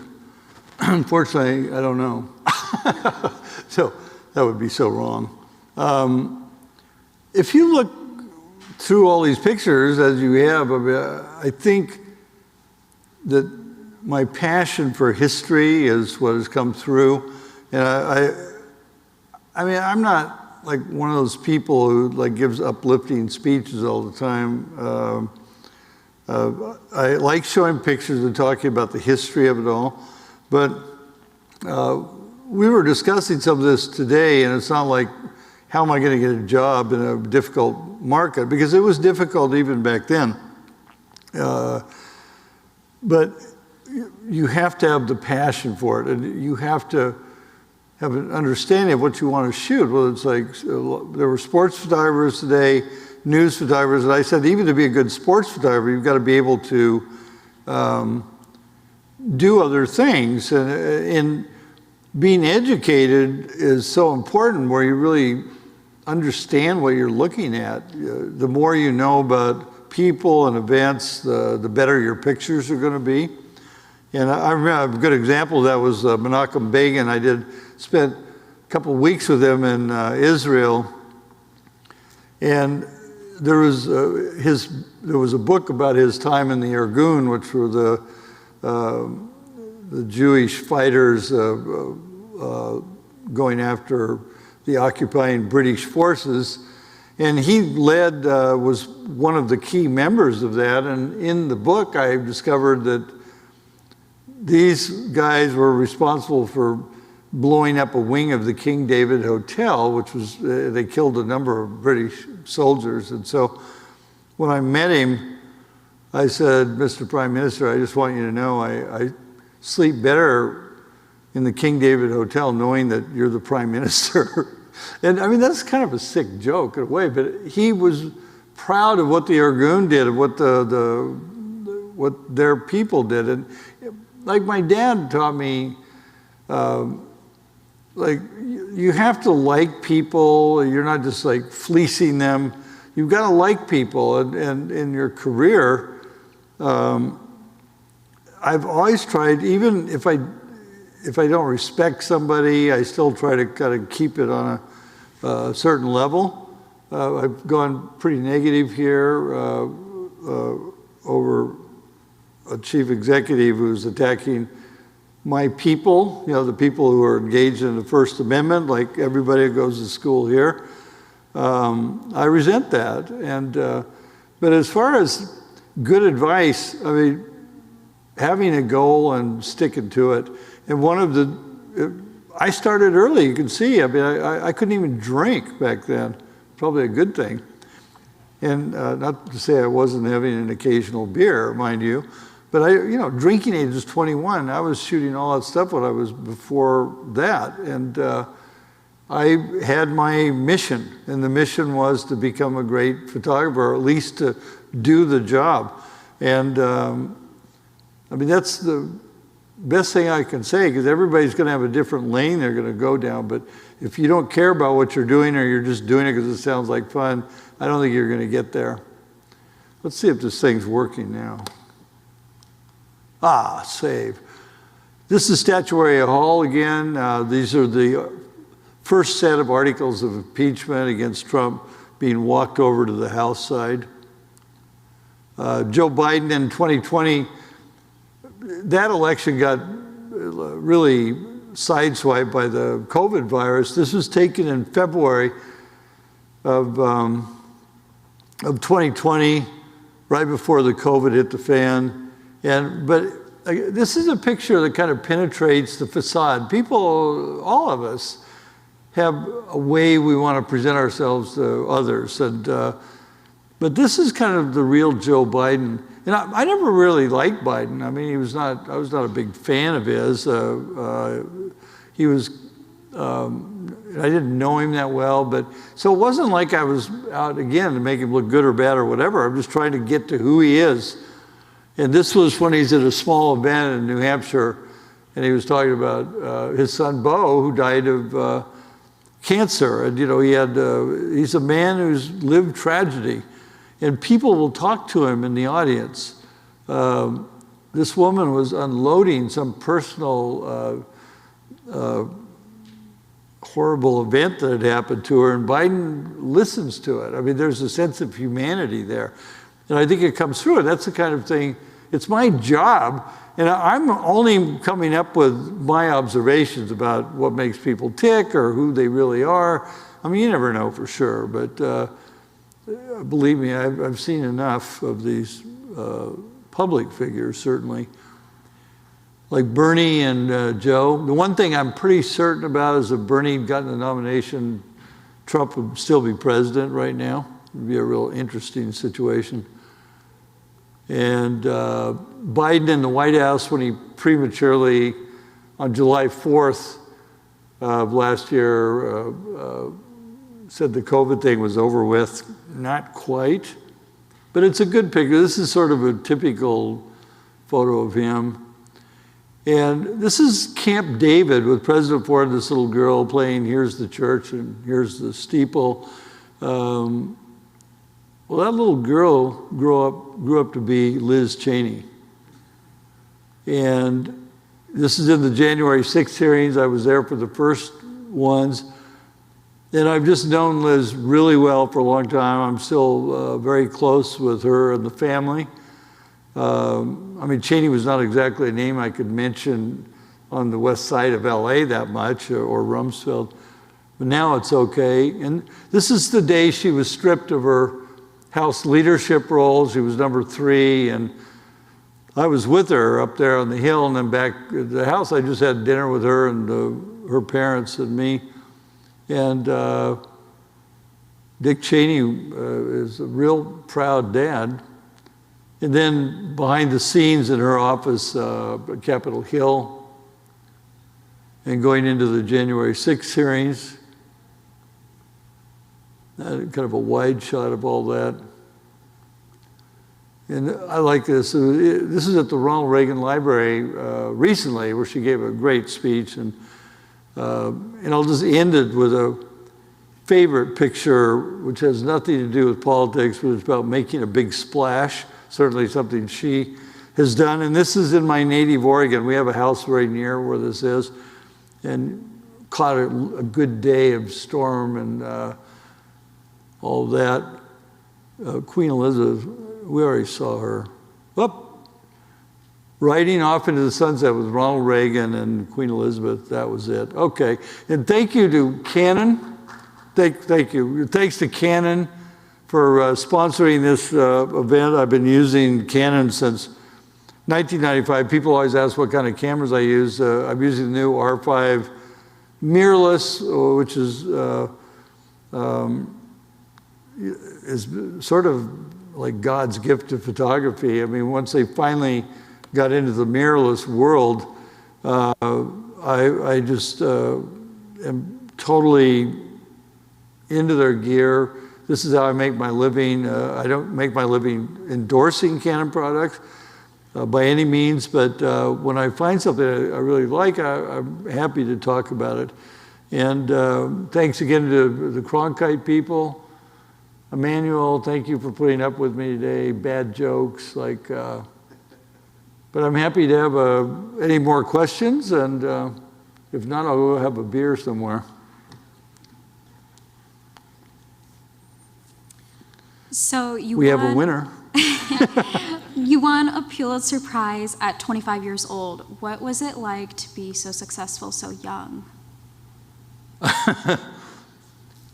Unfortunately, I don't know. So that would be so wrong. If you look through all these pictures, as you have, I think that my passion for history is what has come through. And I mean, I'm not like one of those people who like gives uplifting speeches all the time. I like showing pictures and talking about the history of it all, but we were discussing some of this today, and it's not like, how am I going to get a job in a difficult market? Because it was difficult even back then. But you have to have the passion for it, and you have to have an understanding of what you want to shoot. Well, it's like, there were sports photographers today, news photographers, and I said, even to be a good sports photographer, you've got to be able to do other things. And being educated is so important, where you really understand what you're looking at. The more you know about people and events, the better your pictures are going to be. And I remember a good example of that was Menachem Begin. I spent a couple of weeks with him in Israel, and there was a book about his time in the Irgun, which were the Jewish fighters going after the occupying British forces. And he was one of the key members of that. And in the book, I discovered that these guys were responsible for blowing up a wing of the King David Hotel, which was, they killed a number of British soldiers. And so when I met him, I said, Mr. Prime Minister, I just want you to know I sleep better in the King David Hotel knowing that you're the Prime Minister. And I mean, that's kind of a sick joke in a way, but he was proud of what the Irgun did, of what their people did. And like my dad taught me, like, you have to like people. You're not just like fleecing them. You've got to like people. And in your career, I've always tried, even if I don't respect somebody, I still try to kind of keep it on a certain level. I've gone pretty negative here over a chief executive who's attacking my people, the people who are engaged in the First Amendment, like everybody who goes to school here. I resent that. But as far as good advice, I mean, having a goal and sticking to it. And I started early, you can see. I mean, I couldn't even drink back then. Probably a good thing. And not to say I wasn't having an occasional beer, mind you, but drinking age was 21. I was shooting all that stuff when I was before that. And I had my mission, and the mission was to become a great photographer, or at least to do the job. And I mean, that's the best thing I can say, because everybody's going to have a different lane they're going to go down. But if you don't care about what you're doing, or you're just doing it because it sounds like fun, I don't think you're going to get there. Let's see if this thing's working now. Save. This is Statuary Hall again. These are the first set of articles of impeachment against Trump being walked over to the House side. Joe Biden in 2020, that election got really sideswiped by the COVID virus. This was taken in February of 2020, right before the COVID hit the fan. But this is a picture that kind of penetrates the facade. People, all of us, have a way we want to present ourselves to others. And But this is kind of the real Joe Biden. And I never really liked Biden. I mean, I was not a big fan of his. He was, I didn't know him that well, but so it wasn't like I was out again to make him look good or bad or whatever. I'm just trying to get to who he is. And this was when he's at a small event in New Hampshire, and he was talking about his son Bo, who died of cancer. And he's a man who's lived tragedy, and people will talk to him in the audience. This woman was unloading some personal horrible event that had happened to her, and Biden listens to it. I mean, there's a sense of humanity there. And I think it comes through, and that's the kind of thing, it's my job, and I'm only coming up with my observations about what makes people tick or who they really are. I mean, you never know for sure, but believe me, I've seen enough of these public figures, certainly. Like Bernie and Joe. The one thing I'm pretty certain about is if Bernie had gotten the nomination, Trump would still be president right now. It would be a real interesting situation. And Biden in the White House, when he prematurely, on July 4th of last year, said the COVID thing was over with. Not quite, but it's a good picture. This is sort of a typical photo of him. And this is Camp David with President Ford and this little girl playing Here's the Church and Here's the Steeple. Well, that little girl grew up to be Liz Cheney. And this is in the January 6th hearings. I was there for the first ones. And I've just known Liz really well for a long time. I'm still very close with her and the family. I mean, Cheney was not exactly a name I could mention on the west side of LA that much, or Rumsfeld, but now it's okay. And this is the day she was stripped of her House leadership role. She was number 3, and I was with her up there on the Hill, and then back at the House. I just had dinner with her and her parents and me. And Dick Cheney is a real proud dad. And then behind the scenes in her office at Capitol Hill, and going into the January 6th hearings, kind of a wide shot of all that. And I like this. This is at the Ronald Reagan Library recently, where she gave a great speech. And I'll just end it with a favorite picture, which has nothing to do with politics, but it's about making a big splash. Certainly something she has done. And this is in my native Oregon. We have a house very near where this is. And caught a good day of storm and all that. Queen Elizabeth, we already saw her. Riding off into the sunset with Ronald Reagan and Queen Elizabeth, that was it. Okay, and thank you to Canon. Thank you. Thanks to Canon for sponsoring this event. I've been using Canon since 1995. People always ask what kind of cameras I use. I'm using the new R5 mirrorless, which is sort of like God's gift to photography. I mean, once they finally got into the mirrorless world, I just am totally into their gear. This is how I make my living. I don't make my living endorsing Canon products by any means, but when I find something I really like, I'm happy to talk about it. And thanks again to the Cronkite people. Emmanuel, thank you for putting up with me today. Bad jokes, but I'm happy to have any more questions, and if not, I'll go have a beer somewhere. So we have a winner. You won a Pulitzer-Prize at 25 years old. What was it like to be so successful so young?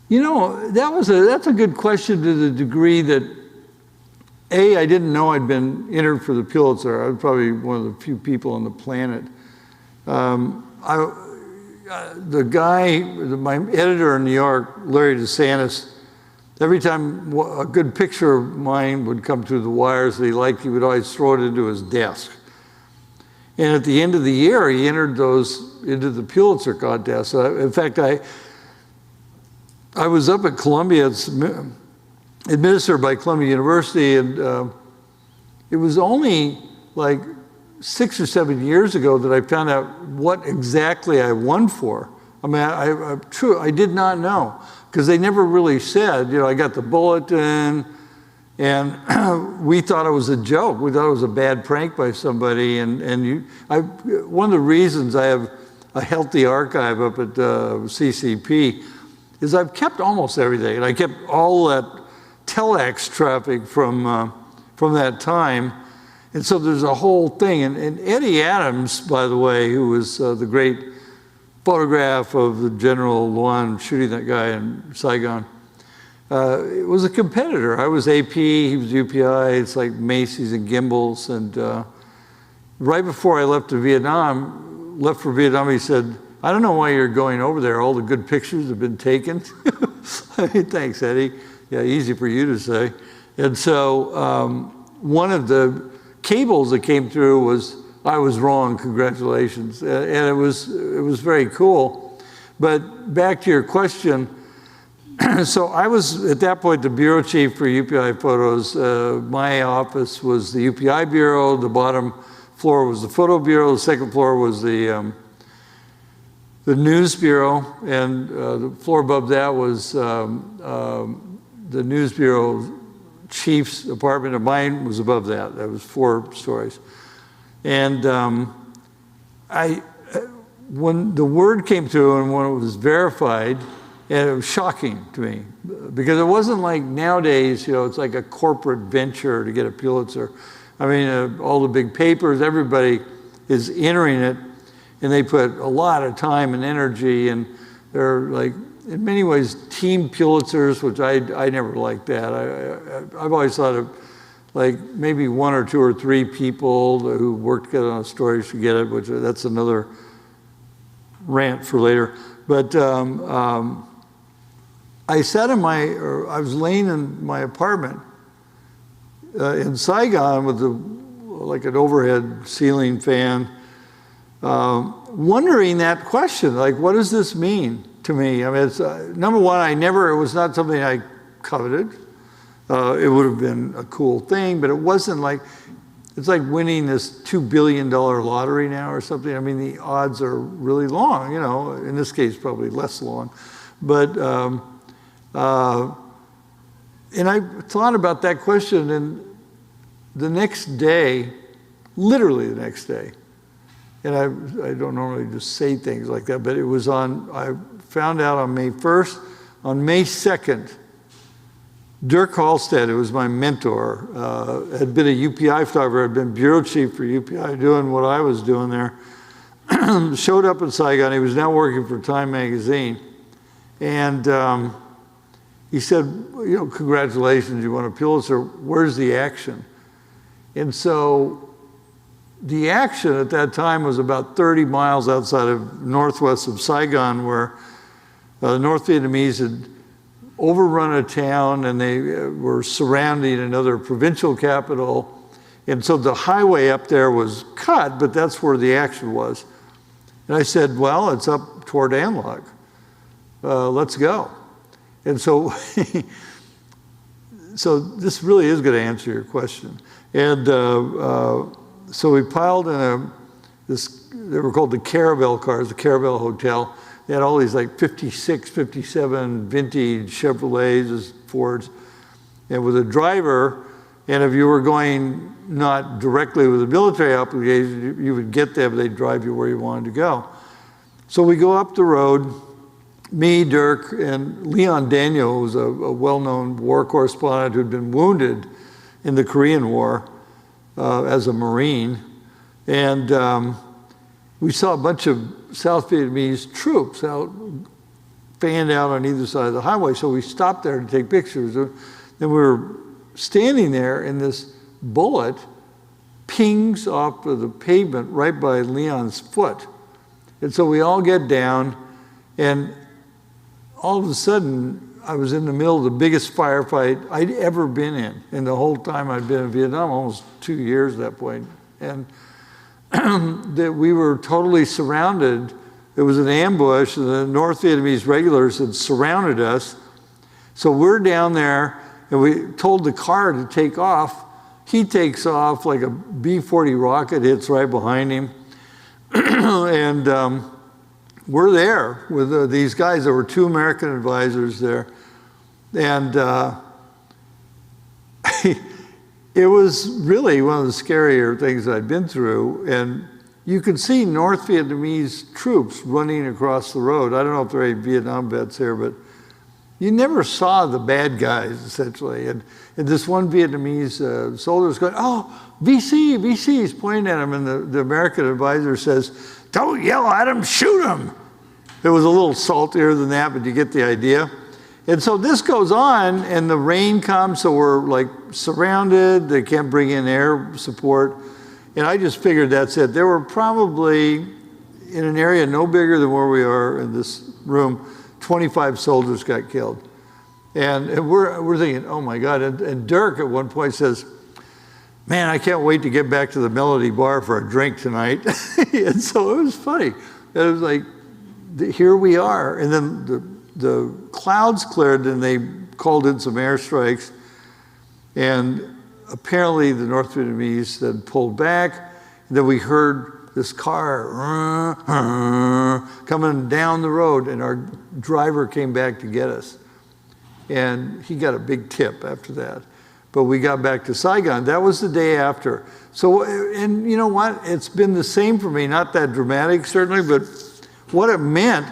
You know, that's a good question to the degree that, I didn't know I'd been entered for the Pulitzer. I was probably one of the few people on the planet. The guy, my editor in New York, Larry DeSantis, every time a good picture of mine would come through the wires that he liked, he would always throw it into his desk. And at the end of the year, he entered those into the Pulitzer contest. In fact, I was up at Columbia, it's administered by Columbia University, and it was only like 6 or 7 years ago that I found out what exactly I won for. I mean, I did not know, because they never really said. I got the bulletin, and we thought it was a joke. We thought it was a bad prank by somebody. One of the reasons I have a healthy archive up at CCP is I've kept almost everything, and I kept all that telex traffic from that time. And so there's a whole thing. And Eddie Adams, by the way, who was the great photograph of the General Luan shooting that guy in Saigon, was a competitor. I was AP, he was UPI. It's like Macy's and Gimbals. And right before I left for Vietnam, he said, "I don't know why you're going over there. All the good pictures have been taken." I mean, thanks, Eddie. Yeah, easy for you to say. And so one of the cables that came through was, "I was wrong, congratulations." And it was very cool. But back to your question, so I was, at that point, the bureau chief for UPI Photos. My office was the UPI Bureau. The bottom floor was the Photo Bureau. The second floor was the News Bureau. And the floor above that was the News Bureau chief's apartment. Of mine was above that. That was 4 stories. And when the word came through and when it was verified, and it was shocking to me, because it wasn't like nowadays, it's like a corporate venture to get a Pulitzer. I mean, all the big papers, everybody is entering it, and they put a lot of time and energy, and they're like, in many ways, team Pulitzers, which I never liked that. I've always thought of like maybe 1 or 2 or 3 people who worked together on a story should get it, which that's another rant for later. But I was laying in my apartment in Saigon with like an overhead ceiling fan, wondering that question, like, what does this mean to me? I mean, it's, number one, it was not something I coveted. It would have been a cool thing, but it wasn't like, it's like winning this $2 billion lottery now or something. I mean, the odds are really long, in this case, probably less long. But, and I thought about that question, and the next day, literally the next day, and I don't normally just say things like that, but it was I found out on May 1st, on May 2nd, Dirk Halstead, who was my mentor, had been a UPI photographer, had been bureau chief for UPI, doing what I was doing there, showed up in Saigon. He was now working for Time magazine. And he said, congratulations, you won a Pulitzer. Where's the action? And so the action at that time was about 30 miles outside of northwest of Saigon, where the North Vietnamese had overrun a town, and they were surrounding another provincial capital. And so the highway up there was cut, but that's where the action was. And I said, well, it's up toward An Loc. Let's go. And so, so this really is going to answer your question. And so we piled in they were called the Caravel cars, the Caravel Hotel. They had all these like 56, 57 vintage Chevrolets, Fords, and with a driver. And if you were going not directly with a military obligation, you would get them, they'd drive you where you wanted to go. So we go up the road, me, Dirk, and Leon Daniel, who was a well-known war correspondent who'd been wounded in the Korean War as a Marine. And we saw a bunch of South Vietnamese troops fanned out on either side of the highway. So we stopped there to take pictures. Then we were standing there, and this bullet pings off of the pavement right by Leon's foot. And so we all get down, and all of a sudden, I was in the middle of the biggest firefight I'd ever been in the whole time I'd been in Vietnam, almost 2 years at that point. And that we were totally surrounded. It was an ambush, and the North Vietnamese regulars had surrounded us. So we're down there, and we told the car to take off. He takes off like a B-40 rocket, hits right behind him. And we're there with these guys. There were 2 American advisors there. And it was really one of the scarier things I'd been through. And you could see North Vietnamese troops running across the road. I don't know if there are any Vietnam vets here, but you never saw the bad guys, essentially. And this one Vietnamese soldier was going, "Oh, VC, VC," he's pointing at him, and the American advisor says, "Don't yell at him, shoot him." It was a little saltier than that, but you get the idea. And so this goes on, and the rain comes, so we're like surrounded. They can't bring in air support. And I just figured that's it. There were probably, in an area no bigger than where we are in this room, 25 soldiers got killed. And we're thinking, oh my God. And Dirk at one point says, "Man, I can't wait to get back to the Melody Bar for a drink tonight." And so it was funny. It was like, here we are. And then the clouds cleared, and they called in some airstrikes. And apparently the North Vietnamese then pulled back. And then we heard this car coming down the road, and our driver came back to get us. And he got a big tip after that. But we got back to Saigon. That was the day after. So, and you know what? It's been the same for me. Not that dramatic, certainly, but what it meant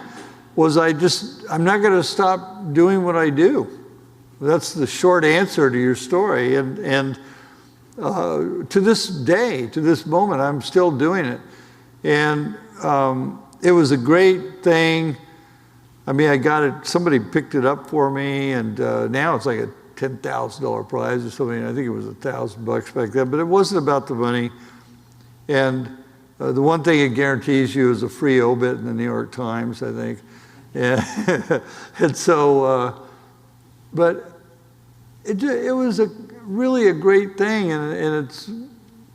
was I'm not going to stop doing what I do. That's the short answer to your story. And to this day, to this moment, I'm still doing it. And it was a great thing. I mean, I got it, somebody picked it up for me, and now it's like a $10,000 prize or something. I think it was $1,000 back then, but it wasn't about the money. And the one thing it guarantees you is a free obit in the New York Times, I think. Yeah. And so, but it was really a great thing, and it's,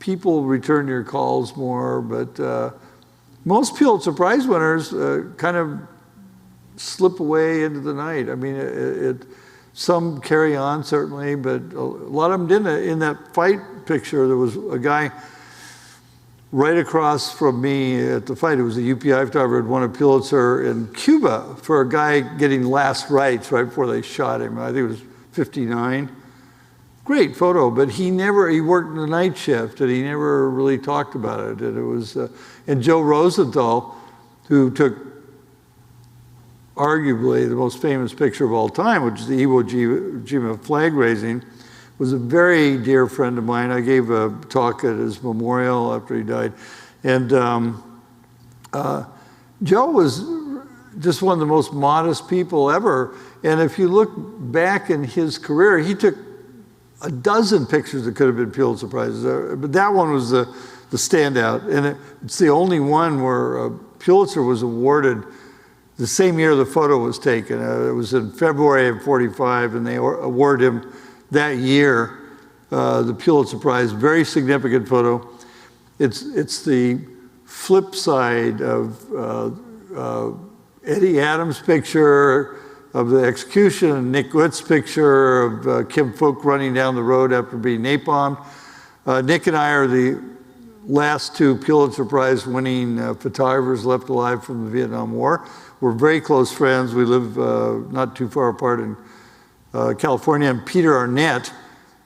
people return your calls more, but most Pulitzer-Prize winners kind of slip away into the night. I mean, some carry on, certainly, but a lot of them didn't. In that fight picture, there was a guy right across from me at the fight. It was a UPI photographer who had won a Pulitzer in Cuba for a guy getting last rites right before they shot him. I think it was 59. Great photo, but he worked the night shift, and he never really talked about it. And it was, and Joe Rosenthal, who took arguably the most famous picture of all time, which is the Iwo Jima flag raising, was a very dear friend of mine. I gave a talk at his memorial after he died. And Joe was just one of the most modest people ever. And if you look back in his career, he took a dozen pictures that could have been Pulitzer Prizes, but that one was the standout. And it's the only one where Pulitzer was awarded the same year the photo was taken. It was in February of '45, and they awarded him that year the Pulitzer Prize. Very significant photo. It's the flip side of Eddie Adams' picture of the execution, and Nick Witt's picture of Kim Phuc running down the road after being napalmed. Nick and I are the last 2 Pulitzer Prize winning photographers left alive from the Vietnam War. We're very close friends. We live not too far apart in California. And Peter Arnett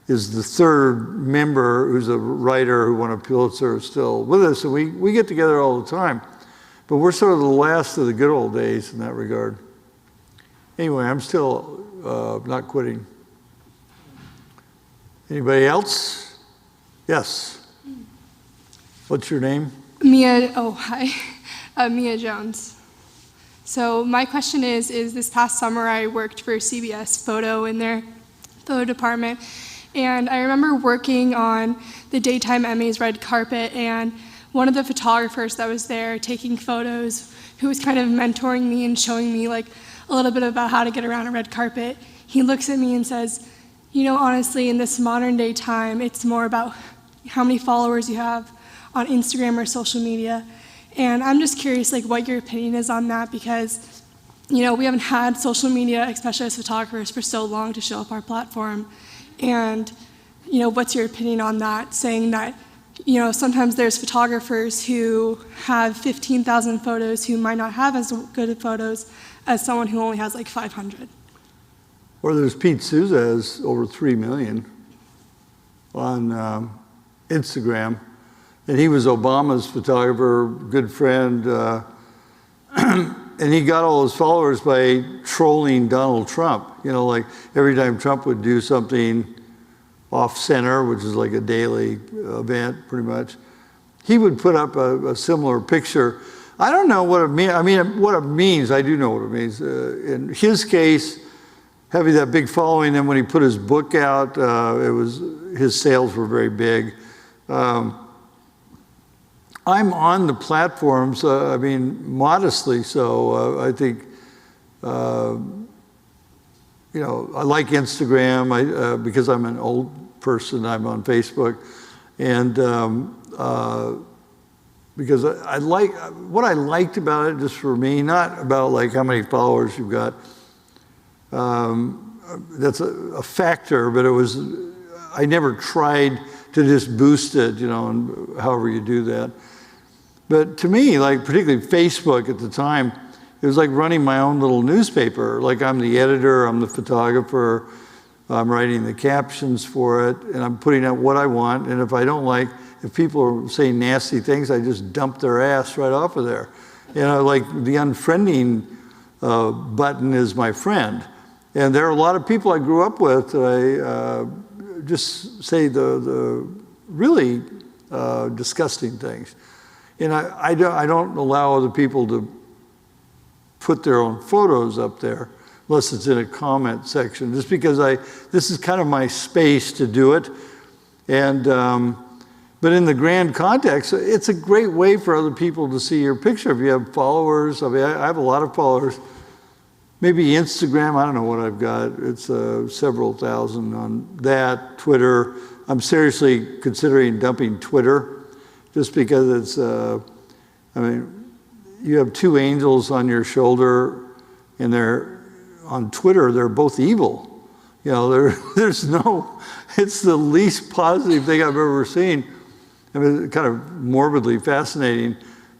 is the 3rd member, who's a writer who won a Pulitzer, still with us. And we get together all the time. But we're sort of the last of the good old days in that regard. Anyway, I'm still not quitting. Anybody else? Yes. What's your name? Mia, oh, hi. Mia Jones. So my question is this past summer I worked for CBS Photo in their photo department, and I remember working on the Daytime Emmys red carpet, and one of the photographers that was there taking photos, who was kind of mentoring me and showing me like a little bit about how to get around a red carpet, he looks at me and says, honestly, in this modern day time, it's more about how many followers you have on Instagram or social media. And I'm just curious, what your opinion is on that, because, we haven't had social media, especially as photographers, for so long to show up our platform. And, what's your opinion on that, saying that, sometimes there's photographers who have 15,000 photos who might not have as good photos as someone who only has 500. Or there's Pete Souza has over 3 million on Instagram. And he was Obama's photographer, good friend. And he got all his followers by trolling Donald Trump. Every time Trump would do something off center, which is like a daily event pretty much, he would put up a similar picture. I don't know what it means. I mean, what it means, I do know what it means. In his case, having that big following, and when he put his book out, his sales were very big. I'm on the platforms, modestly so. I think, I like Instagram because I'm an old person. I'm on Facebook. And because what I liked about it, just for me, not about how many followers you've got, that's a factor, but I never tried to just boost it, and however you do that. But to me, particularly Facebook at the time, it was like running my own little newspaper. I'm the editor, I'm the photographer, I'm writing the captions for it, and I'm putting out what I want. And if if people are saying nasty things, I just dump their ass right off of there. The unfriending button is my friend. And there are a lot of people I grew up with that I just say the really disgusting things. And I don't allow other people to put their own photos up there unless it's in a comment section, just because this is kind of my space to do it. And but in the grand context, it's a great way for other people to see your picture. If you have followers, I have a lot of followers. Maybe Instagram, I don't know what I've got. It's several thousand on that. Twitter, I'm seriously considering dumping Twitter. Just because it's, you have two angels on your shoulder, and on Twitter, they're both evil. There's no, it's the least positive thing I've ever seen. It's kind of morbidly fascinating.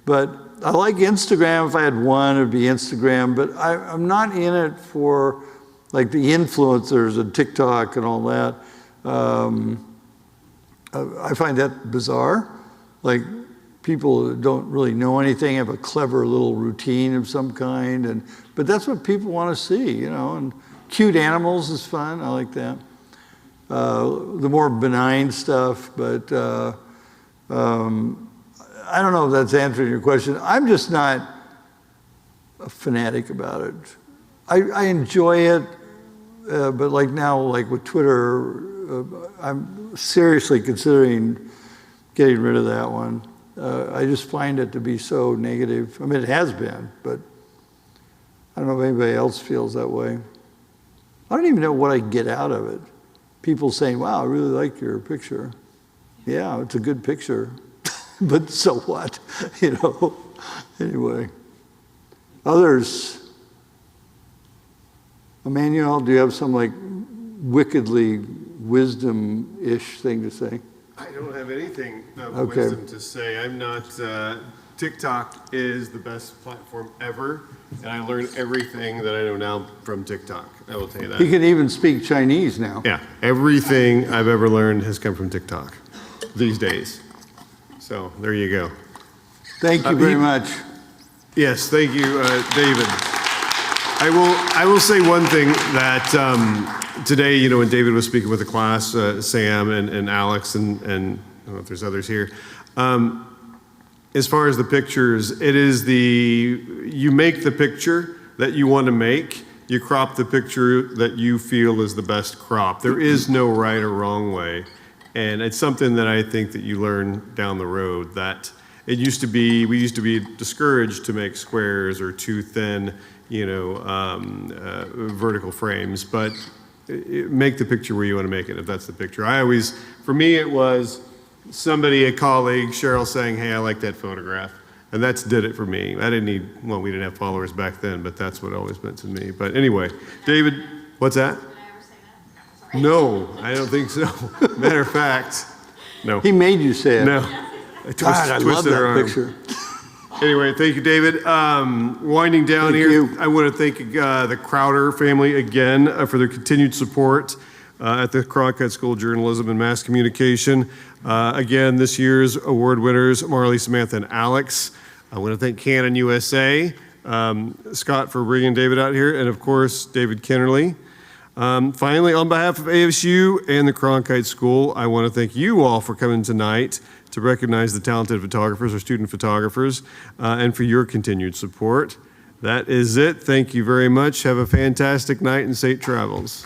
But I like Instagram. If I had one, it'd be Instagram. But I'm not in it for the influencers and TikTok and all that. I find that bizarre. People that don't really know anything have a clever little routine of some kind, but that's what people want to see, and cute animals is fun. I like that. The more benign stuff, but I don't know if that's answering your question. I'm just not a fanatic about it. I enjoy it, but now, with Twitter, I'm seriously considering getting rid of that one. I just find it to be so negative. It has been, but I don't know if anybody else feels that way. I don't even know what I get out of it. People saying, wow, I really like your picture. Yeah, it's a good picture, but so what? Anyway. Others, Emmanuel, do you have some wickedly wisdom-ish thing to say? I don't have anything of Okay. wisdom to say. I'm not, TikTok is the best platform ever, and I learned everything that I know now from TikTok. I will tell you that. He can even speak Chinese now. Yeah, everything I've ever learned has come from TikTok these days. So there you go. Thank you very much. Yes, thank you, David. I will say one thing that today, when David was speaking with the class, Sam and Alex and I don't know if there's others here, as far as the pictures, it is you make the picture that you want to make, you crop the picture that you feel is the best crop. There is no right or wrong way. And it's something that I think that you learn down the road, that we used to be discouraged to make squares or too thin. vertical frames, but make the picture where you want to make it, if that's the picture. For me, it was somebody, a colleague, Cheryl, saying, hey, I like that photograph. And that's did it for me. I didn't need, well, we didn't have followers back then, but that's what it always meant to me. But anyway, David, what's that? Did I ever say that? No, I don't think so. Matter of fact, no. He made you say it. No. God, I love that picture. Anyway, thank you, David. Winding down Thank here, you. I want to thank the Crowder family again for their continued support at the Cronkite School of Journalism and Mass Communication. Again, this year's award winners, Marlee, Samantha, and Alex. I want to thank Canon USA, Scott for bringing David out here, and of course, David Kennerly. Finally, on behalf of ASU and the Cronkite School, I want to thank you all for coming tonight to recognize the talented photographers or student photographers and for your continued support. That is it. Thank you very much. Have a fantastic night and safe travels.